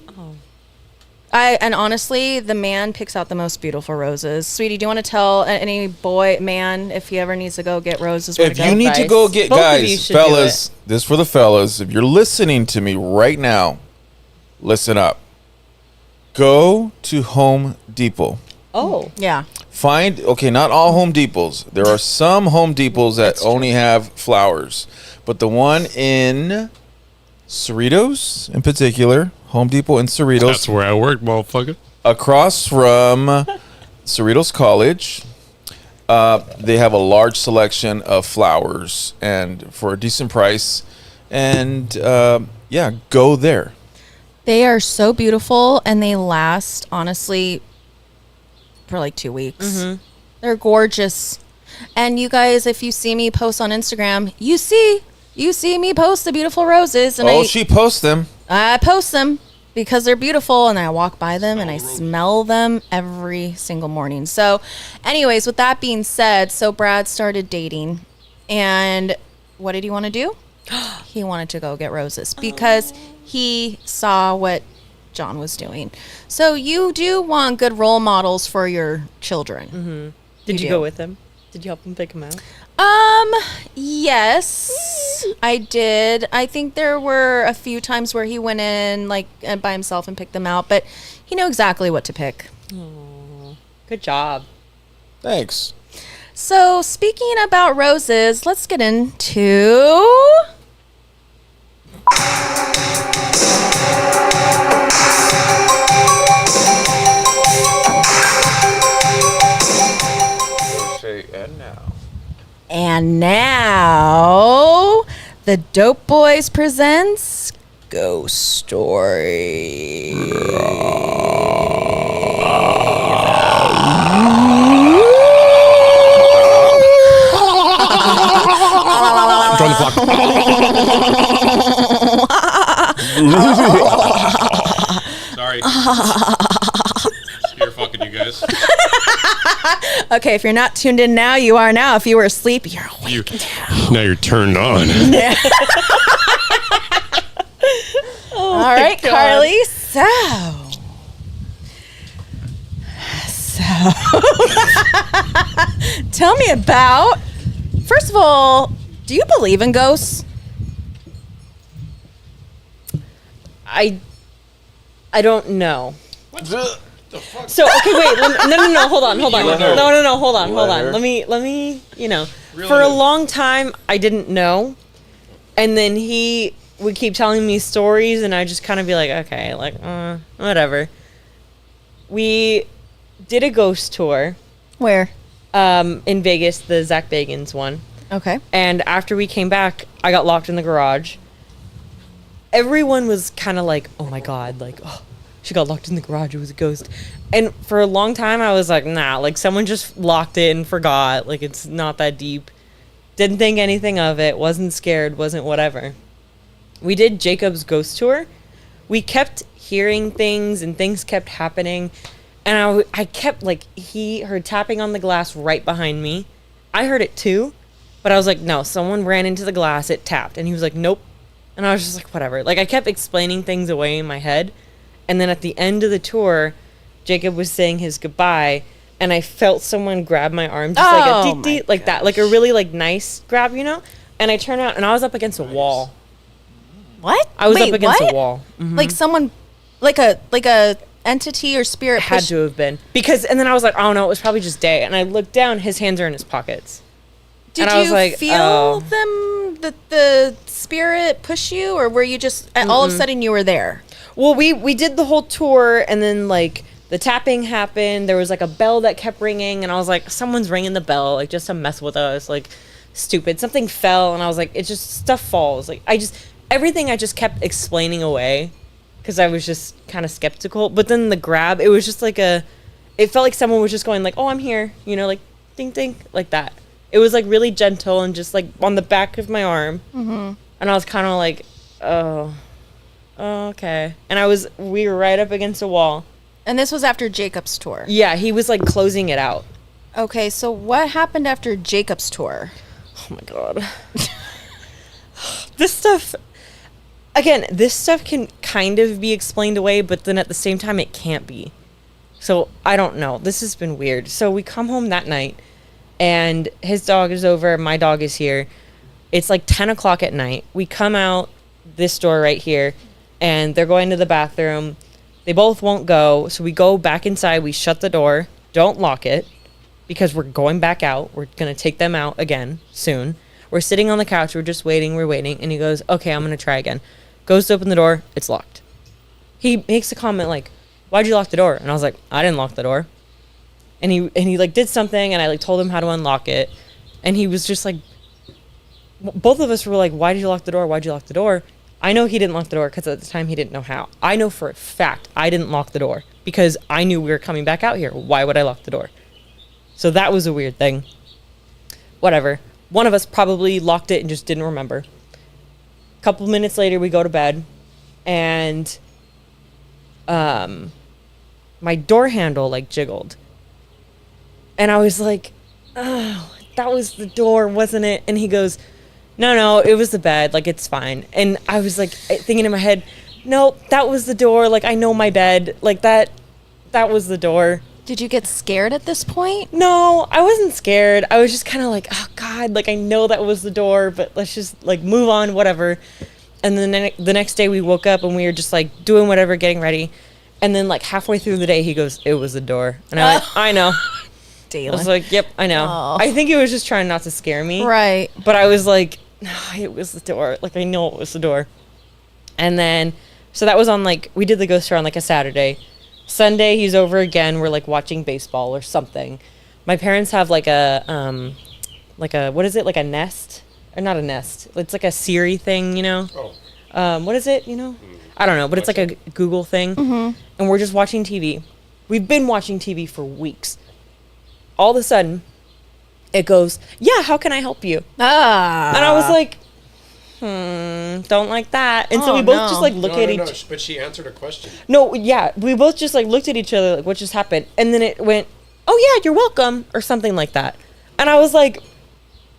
[SPEAKER 2] And honestly, the man picks out the most beautiful roses. Sweetie, do you want to tell any man if he ever needs to go get roses?
[SPEAKER 5] If you need to go get, guys, fellas, this is for the fellas. If you're listening to me right now, listen up. Go to Home Depot.
[SPEAKER 3] Oh.
[SPEAKER 2] Yeah.
[SPEAKER 5] Find, okay, not all Home Depots. There are some Home Depots that only have flowers. But the one in Cerritos, in particular, Home Depot in Cerritos,
[SPEAKER 4] That's where I work, motherfucker.
[SPEAKER 5] across from Cerritos College, they have a large selection of flowers and for a decent price. And yeah, go there.
[SPEAKER 2] They are so beautiful and they last, honestly, for like 2 weeks. They're gorgeous. And you guys, if you see me post on Instagram, you see me post the beautiful roses. And
[SPEAKER 5] She posts them.
[SPEAKER 2] I post them because they're beautiful and I walk by them and I smell them every single morning. So anyways, with that being said, so Brad started dating and what did he want to do? He wanted to go get roses because he saw what John was doing. So you do want good role models for your children.
[SPEAKER 3] Did you
[SPEAKER 2] do.
[SPEAKER 3] go with him? Did you help him pick him out?
[SPEAKER 2] Yes, I did. I think there were a few times where he went in like by himself and picked them out, but he knew exactly what to pick.
[SPEAKER 3] Good job.
[SPEAKER 5] Thanks.
[SPEAKER 2] So speaking about roses, let's get into And now, the Dope Boys presents Ghost Story.
[SPEAKER 4] Join the flock. Sorry. You're fucking you guys.
[SPEAKER 2] Okay, if you're not tuned in now, you are now. If you were asleep, you're awake.
[SPEAKER 4] Now you're turned on.
[SPEAKER 2] All right,
[SPEAKER 3] God.
[SPEAKER 2] Karlie. So, tell me about. First of all, do you believe in ghosts?
[SPEAKER 3] I don't know. So okay, wait. No. Hold on. No. Hold on. Let me. For a long time, I didn't know, and then he would keep telling me stories, and I just kind of be like, okay, like, whatever. We did a ghost tour,
[SPEAKER 2] Where?
[SPEAKER 3] in Vegas, the Zach Bagans one,
[SPEAKER 2] Okay.
[SPEAKER 3] and after we came back, I got locked in the garage. Everyone was kind of like, oh my god, like, oh. She got locked in the garage. It was a ghost. And for a long time, I was like, nah, like someone just locked it and forgot. Like it's not that deep. Didn't think anything of it. Wasn't scared. Wasn't whatever. We did Jacob's ghost tour. We kept hearing things and things kept happening. And I kept like, he heard tapping on the glass right behind me. I heard it too. But I was like, no, someone ran into the glass. It tapped. And he was like, nope. And I was just like, whatever. Like I kept explaining things away in my head. And then at the end of the tour, Jacob was saying his goodbye, and I felt someone grab my arm, just like a deet like that, like a really like nice grab, And I turned out, and I was up against a wall.
[SPEAKER 2] What?
[SPEAKER 3] I was
[SPEAKER 2] Wait,
[SPEAKER 3] up against
[SPEAKER 2] what?
[SPEAKER 3] a wall.
[SPEAKER 2] Like someone, like a entity or spirit
[SPEAKER 3] Had to have been because, and then I was like, oh no, it was probably just Day. And I looked down, his hands are in his pockets.
[SPEAKER 2] Did
[SPEAKER 3] and
[SPEAKER 2] you
[SPEAKER 3] I was like,
[SPEAKER 2] feel
[SPEAKER 3] oh.
[SPEAKER 2] them, the spirit push you, or were you just all of a sudden you were there?
[SPEAKER 3] Well, we did the whole tour, and then like the tapping happened. There was like a bell that kept ringing, and I was like, someone's ringing the bell, like just to mess with us, like stupid. Something fell, and I was like, it just stuff falls. Like everything I just kept explaining away because I was just kind of skeptical. But then the grab, it was just like it felt like someone was just going like, oh, I'm here, like ding ding, like that. It was like really gentle and just like on the back of my arm, and I was kind of like, oh, okay. And we were right up against a wall.
[SPEAKER 2] And this was after Jacob's tour.
[SPEAKER 3] Yeah, he was like closing it out.
[SPEAKER 2] Okay, so what happened after Jacob's tour?
[SPEAKER 3] Oh my god. This stuff can kind of be explained away, but then at the same time it can't be. So I don't know. This has been weird. So we come home that night, and his dog is over, my dog is here. It's like 10 o'clock at night. We come out this door right here, and they're going to the bathroom. They both won't go, so we go back inside. We shut the door. don't lock it because we're going back out. We're going to take them out again soon. We're sitting on the couch. We're just waiting. We're waiting. And he goes, okay, I'm going to try again. Goes to open the door. It's locked. He makes a comment like, why'd you lock the door? And I was like, I didn't lock the door. And he like did something, and I like told him how to unlock it. And he was just like, both of us were like, why did you lock the door? Why'd you lock the door? I know he didn't lock the door because at the time he didn't know how. I know for a fact I didn't lock the door because I knew we were coming back out here. Why would I lock the door? So that was a weird thing. Whatever. One of us probably locked it and just didn't remember. A couple minutes later, we go to bed, and my door handle like jiggled. And I was like, oh, that was the door, wasn't it? And he goes, no, it was the bed. Like, it's fine. And I was like thinking in my head, no, that was the door. Like, I know my bed. Like, that was the door.
[SPEAKER 2] Did you get scared at this point?
[SPEAKER 3] No, I wasn't scared. I was just kind of like, oh God, like I know that was the door, but let's just like move on, whatever. And then the next day we woke up and we were just like doing whatever, getting ready. And then like halfway through the day, he goes, it was the door. And I went, I know. I was like, yep, I know.
[SPEAKER 2] Oh.
[SPEAKER 3] I think he was just trying not to scare me.
[SPEAKER 2] Right.
[SPEAKER 3] But I was like, no, it was the door. Like, I know it was the door. And then, so that was on like, we did the ghost tour on like a Saturday. Sunday, he's over again. We're like watching baseball or something. My parents have like a, what is it? Like a Nest? Or not a Nest. It's like a Siri thing, you know?
[SPEAKER 4] Oh.
[SPEAKER 3] What is it, you know? I don't know, but it's like a Google thing.
[SPEAKER 2] Mm-hmm.
[SPEAKER 3] And we're just watching TV. We've been watching TV for weeks. All of a sudden, it goes, yeah, how can I help you?
[SPEAKER 2] Ah.
[SPEAKER 3] And I was like, don't like that. And so we both just like look at each other.
[SPEAKER 4] But she answered a question.
[SPEAKER 3] No, yeah, we both just like looked at each other like, what just happened? And then it went, oh yeah, you're welcome, or something like that. And I was like,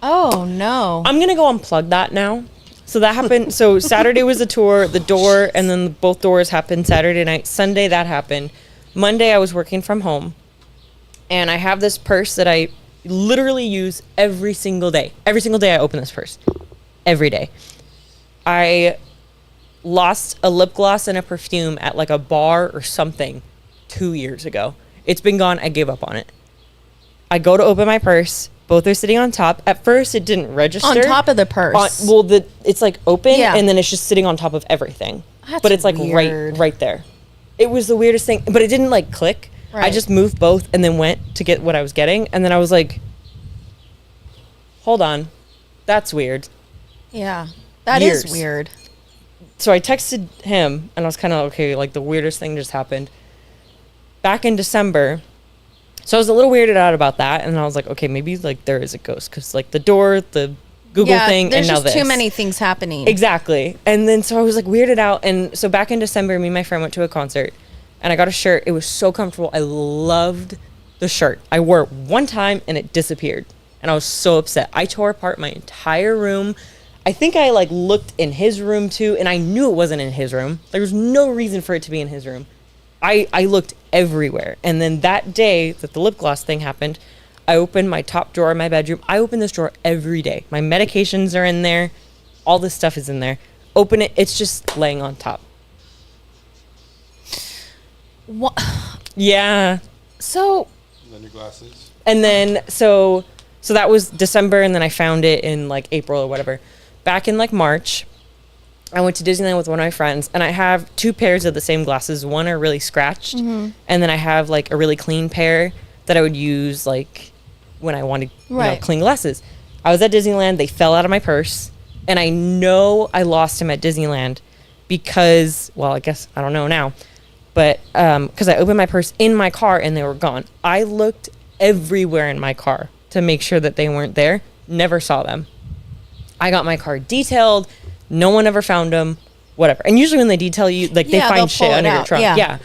[SPEAKER 2] oh no.
[SPEAKER 3] I'm gonna go unplug that now. So that happened. So Saturday was the tour, the door, and then both doors happened Saturday night. Sunday that happened. Monday I was working from home, and I have this purse that I literally use every single day. Every single day I open this purse. Every day. I lost a lip gloss and a perfume at like a bar or something 2 years ago. It's been gone. I gave up on it. I go to open my purse. Both are sitting on top. At first, it didn't register.
[SPEAKER 2] On top of the purse.
[SPEAKER 3] It's like open,
[SPEAKER 2] Yeah.
[SPEAKER 3] and then it's just sitting on top of everything.
[SPEAKER 2] That's
[SPEAKER 3] but it's like
[SPEAKER 2] weird.
[SPEAKER 3] right there. It was the weirdest thing, but it didn't like click. I
[SPEAKER 2] Right.
[SPEAKER 3] just moved both and then went to get what I was getting, and then I was like, hold on, that's weird.
[SPEAKER 2] Yeah. That is
[SPEAKER 3] Years.
[SPEAKER 2] weird.
[SPEAKER 3] So I texted him, and I was kind of, okay, like the weirdest thing just happened. Back in December, so I was a little weirded out about that, and I was like, okay, maybe like there is a ghost, because like the door, the Google thing,
[SPEAKER 2] there's
[SPEAKER 3] and now
[SPEAKER 2] just
[SPEAKER 3] this.
[SPEAKER 2] too many things happening.
[SPEAKER 3] Exactly. And then so I was like weirded out, and so back in December, me and my friend went to a concert, and I got a shirt. It was so comfortable. I loved the shirt. I wore it one time, and it disappeared, and I was so upset. I tore apart my entire room. I think I like looked in his room too, and I knew it wasn't in his room. There was no reason for it to be in his room. I looked everywhere. And then that day that the lip gloss thing happened, I opened my top drawer in my bedroom. I open this drawer every day. My medications are in there. All this stuff is in there. Open it. It's just laying on top.
[SPEAKER 2] What?
[SPEAKER 3] Yeah.
[SPEAKER 2] So,
[SPEAKER 4] And then your glasses.
[SPEAKER 3] And then, so that was December, and then I found it in like April or whatever. Back in like March, I went to Disneyland with one of my friends, and I have two pairs of the same glasses. One are really scratched, and then I have like a really clean pair that I would use like when I wanted
[SPEAKER 2] Right.
[SPEAKER 3] clean glasses. I was at Disneyland. They fell out of my purse, and I know I lost them at Disneyland because, well, I guess I don't know now, but because I opened my purse in my car and they were gone. I looked everywhere in my car to make sure that they weren't there. Never saw them. I got my car detailed. No one ever found them. Whatever. And usually when they detail you, like
[SPEAKER 2] Yeah,
[SPEAKER 3] they
[SPEAKER 2] they'll
[SPEAKER 3] find shit
[SPEAKER 2] pull it
[SPEAKER 3] under your
[SPEAKER 2] out.
[SPEAKER 3] trunk.
[SPEAKER 2] Yeah.
[SPEAKER 3] Yeah.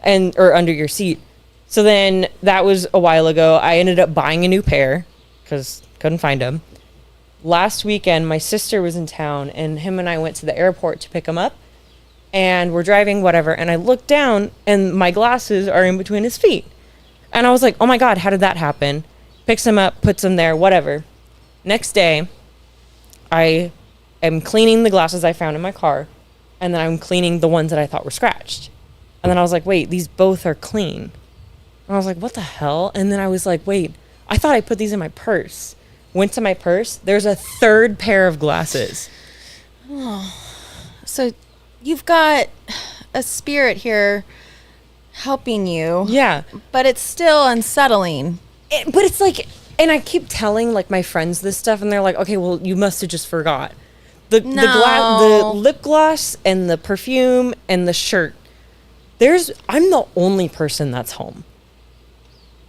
[SPEAKER 3] And or under your seat. So then that was a while ago. I ended up buying a new pair because couldn't find them. Last weekend, my sister was in town, and him and I went to the airport to pick him up. And we're driving, whatever. And I looked down, and my glasses are in between his feet. And I was like, oh my God, how did that happen? Picks them up, puts them there, whatever. Next day, I am cleaning the glasses I found in my car, and then I'm cleaning the ones that I thought were scratched. And then I was like, wait, these both are clean. And I was like, what the hell? And then I was like, wait, I thought I put these in my purse. Went to my purse. There's a third pair of glasses.
[SPEAKER 2] So you've got a spirit here helping you.
[SPEAKER 3] Yeah.
[SPEAKER 2] But it's still unsettling.
[SPEAKER 3] But it's like, and I keep telling like my friends this stuff, and they're like, okay, well, you must have just forgot. The lip gloss and the perfume and the shirt. I'm the only person that's home.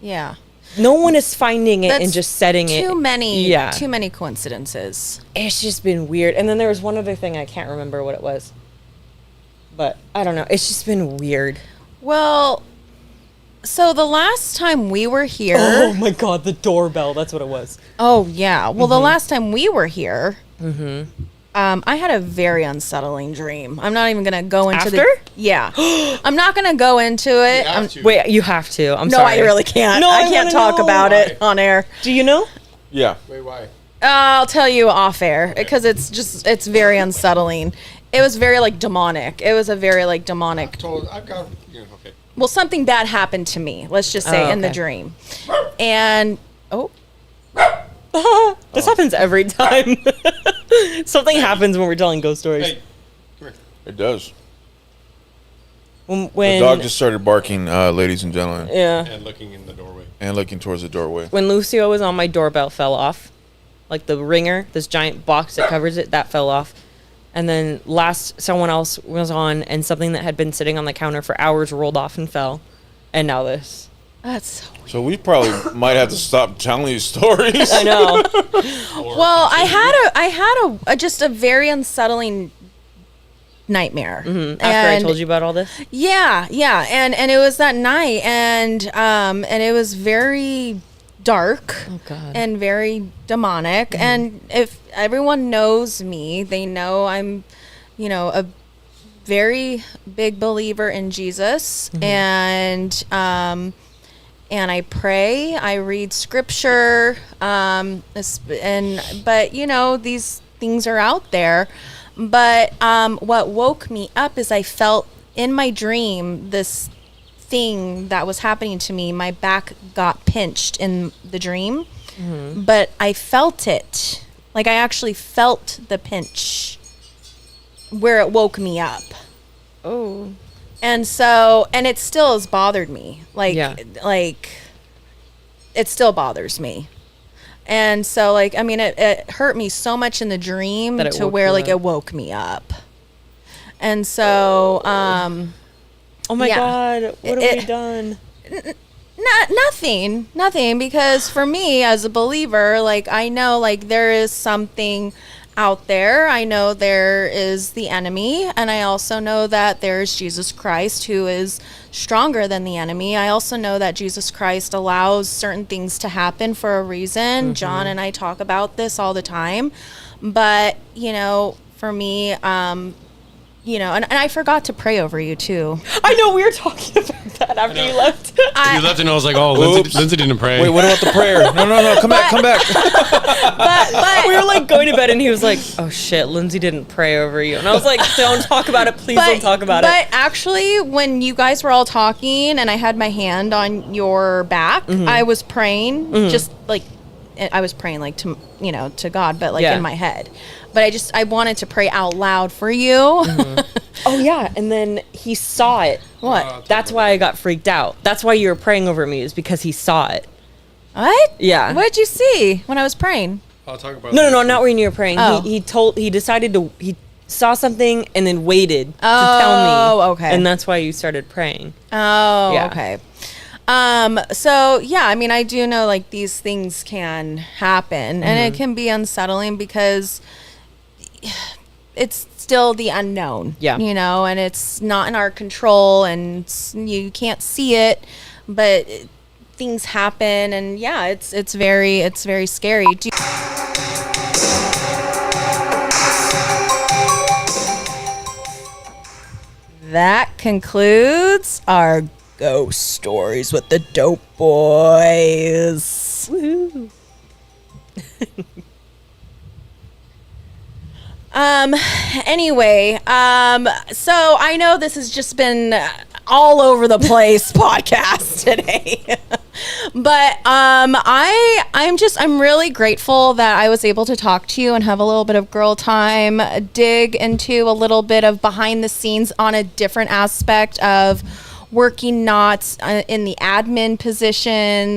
[SPEAKER 2] Yeah.
[SPEAKER 3] No one is finding it
[SPEAKER 2] That's
[SPEAKER 3] and just setting it.
[SPEAKER 2] Too many coincidences.
[SPEAKER 3] It's just been weird. And then there was one other thing, I can't remember what it was. But I don't know. It's just been weird.
[SPEAKER 2] Well, so the last time we were here.
[SPEAKER 3] Oh my God, the doorbell. That's what it was.
[SPEAKER 2] Oh, yeah. Well, the last time we were here, I had a very unsettling dream. I'm not even going to go into
[SPEAKER 3] After?
[SPEAKER 2] Yeah. I'm not going to go into it.
[SPEAKER 3] Wait, you have to. I'm
[SPEAKER 2] No,
[SPEAKER 3] sorry.
[SPEAKER 2] I really can't.
[SPEAKER 3] No,
[SPEAKER 2] I
[SPEAKER 3] I
[SPEAKER 2] can't
[SPEAKER 3] wanna
[SPEAKER 2] talk
[SPEAKER 3] know.
[SPEAKER 2] about it on air.
[SPEAKER 3] Do you know?
[SPEAKER 5] Yeah.
[SPEAKER 4] Wait, why?
[SPEAKER 2] I'll tell you off air because it's very unsettling. It was very like demonic. It was a very like demonic.
[SPEAKER 4] I've got. Yeah, okay.
[SPEAKER 2] Well, something bad happened to me. Let's just say in the
[SPEAKER 3] okay.
[SPEAKER 2] dream. And
[SPEAKER 3] This happens every time. Something happens when we're telling ghost stories.
[SPEAKER 4] Hey, come here.
[SPEAKER 5] It does.
[SPEAKER 3] When
[SPEAKER 5] The dog just started barking, ladies and gentlemen,
[SPEAKER 3] yeah.
[SPEAKER 4] And looking in the doorway.
[SPEAKER 5] and looking towards the doorway.
[SPEAKER 3] When Lucio was on, my doorbell fell off. Like the ringer, this giant box that covers it, that fell off. And then someone else was on, and something that had been sitting on the counter for hours rolled off and fell. And now this.
[SPEAKER 2] that's so
[SPEAKER 5] So we probably might have to stop telling these stories.
[SPEAKER 3] I know.
[SPEAKER 2] well. I had a just a very unsettling nightmare.
[SPEAKER 3] After I told you about all this?
[SPEAKER 2] Yeah, and it was that night, and it was very dark.
[SPEAKER 3] Oh, God.
[SPEAKER 2] And very demonic. And if everyone knows me, they know I'm, a very big believer in Jesus, and I pray, I read scripture, but these things are out there. But what woke me up is I felt in my dream this thing that was happening to me. My back got pinched in the dream, but I felt it. Like I actually felt the pinch where it woke me up.
[SPEAKER 3] Oh.
[SPEAKER 2] And so, and it still has bothered me. Like it still bothers me. And so, it hurt me so much in the dream
[SPEAKER 3] That it
[SPEAKER 2] to
[SPEAKER 3] woke
[SPEAKER 2] where,
[SPEAKER 3] you
[SPEAKER 2] it
[SPEAKER 3] up.
[SPEAKER 2] woke me up. And so,
[SPEAKER 3] Oh my
[SPEAKER 2] Yeah.
[SPEAKER 3] God. What have
[SPEAKER 2] It-
[SPEAKER 3] we done?
[SPEAKER 2] nothing, because for me as a believer, I know, there is something out there. I know there is the enemy, and I also know that there's Jesus Christ, who is stronger than the enemy. I also know that Jesus Christ allows certain things to happen for a reason. John and I talk about this all the time, but for me, and I forgot to pray over you too.
[SPEAKER 3] I know, we were talking about that after you left.
[SPEAKER 4] You left and I was like, oh,
[SPEAKER 5] Oops.
[SPEAKER 4] Lindsay didn't pray.
[SPEAKER 5] Wait, what about the prayer? No, come back.
[SPEAKER 2] But
[SPEAKER 3] We were going to bed, and he was like, oh shit, Lindsay didn't pray over you. And I was like, don't talk about it. Please don't talk about it.
[SPEAKER 2] But actually, when you guys were all talking and I had my hand on your back, I was praying, just I was praying to God, but
[SPEAKER 3] Yeah.
[SPEAKER 2] in my head. But I wanted to pray out loud for you.
[SPEAKER 3] Oh yeah, and then he saw it.
[SPEAKER 2] What?
[SPEAKER 3] That's why I got freaked out. That's why you were praying over me, is because he saw it.
[SPEAKER 2] What?
[SPEAKER 3] Yeah.
[SPEAKER 2] What did you see when I was praying?
[SPEAKER 4] I'll talk about
[SPEAKER 3] No, not when you were praying.
[SPEAKER 2] Oh.
[SPEAKER 3] He saw something and then waited to tell me.
[SPEAKER 2] Oh, okay.
[SPEAKER 3] And that's why you started praying.
[SPEAKER 2] Oh,
[SPEAKER 3] Yeah.
[SPEAKER 2] okay. So yeah, I do know these things can happen, and it can be unsettling because it's still the unknown.
[SPEAKER 3] Yeah.
[SPEAKER 2] And it's not in our control, and you can't see it, but things happen, and yeah, it's very scary. That concludes our ghost stories with the Dope Boys.
[SPEAKER 3] Woohoo.
[SPEAKER 2] Anyway, so I know this has just been all over the place podcast today. But I'm really grateful that I was able to talk to you and have a little bit of girl time, dig into a little bit of behind the scenes on a different aspect of working Knott in the admin position,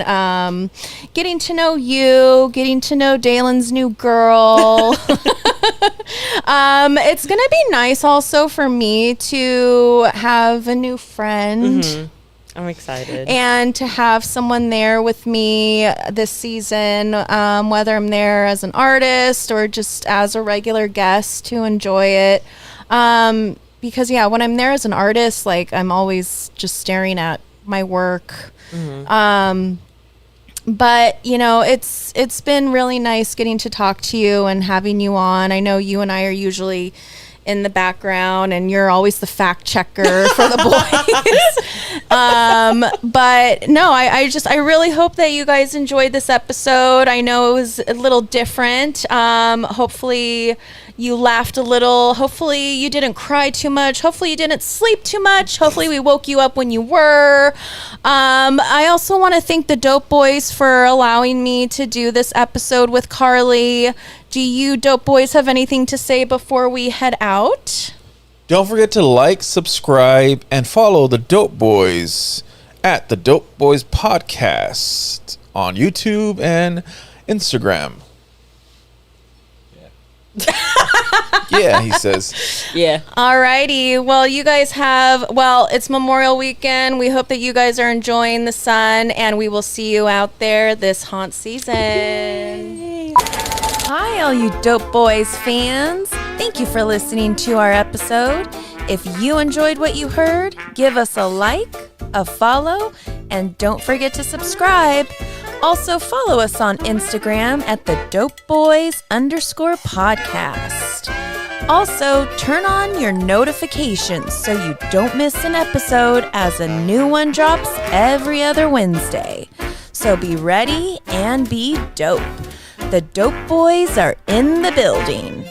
[SPEAKER 2] getting to know you, getting to know Dalen's new girl. It's gonna be nice also for me to have a new friend.
[SPEAKER 3] I'm excited.
[SPEAKER 2] And to have someone there with me this season, whether I'm there as an artist or just as a regular guest to enjoy it. Because when I'm there as an artist, like I'm always just staring at my work. But it's been really nice getting to talk to you and having you on. I know you and I are usually in the background and you're always the fact checker for the boys. But no, I really hope that you guys enjoyed this episode. I know it was a little different. Hopefully you laughed a little. Hopefully you didn't cry too much. Hopefully you didn't sleep too much. Hopefully we woke you up when you were. I also want to thank the Dope Boys for allowing me to do this episode with Karlie. Do you Dope Boys have anything to say before we head out?
[SPEAKER 5] Don't forget to like, subscribe, and follow the Dope Boys at the Dope Boyz Podcast on YouTube and Instagram. Yeah, he says.
[SPEAKER 3] Yeah.
[SPEAKER 2] Alrighty. Well, you guys it's Memorial Weekend. We hope that you guys are enjoying the sun, and we will see you out there this haunt season. Yay. Hi, all you Dope Boys fans. Thank you for listening to our episode. If you enjoyed what you heard, give us a like, a follow, and don't forget to subscribe. Also, follow us on Instagram at the DopeBoys_podcast. Also, turn on your notifications so you don't miss an episode as a new one drops every other Wednesday. So be ready and be dope. The Dope Boys are in the building.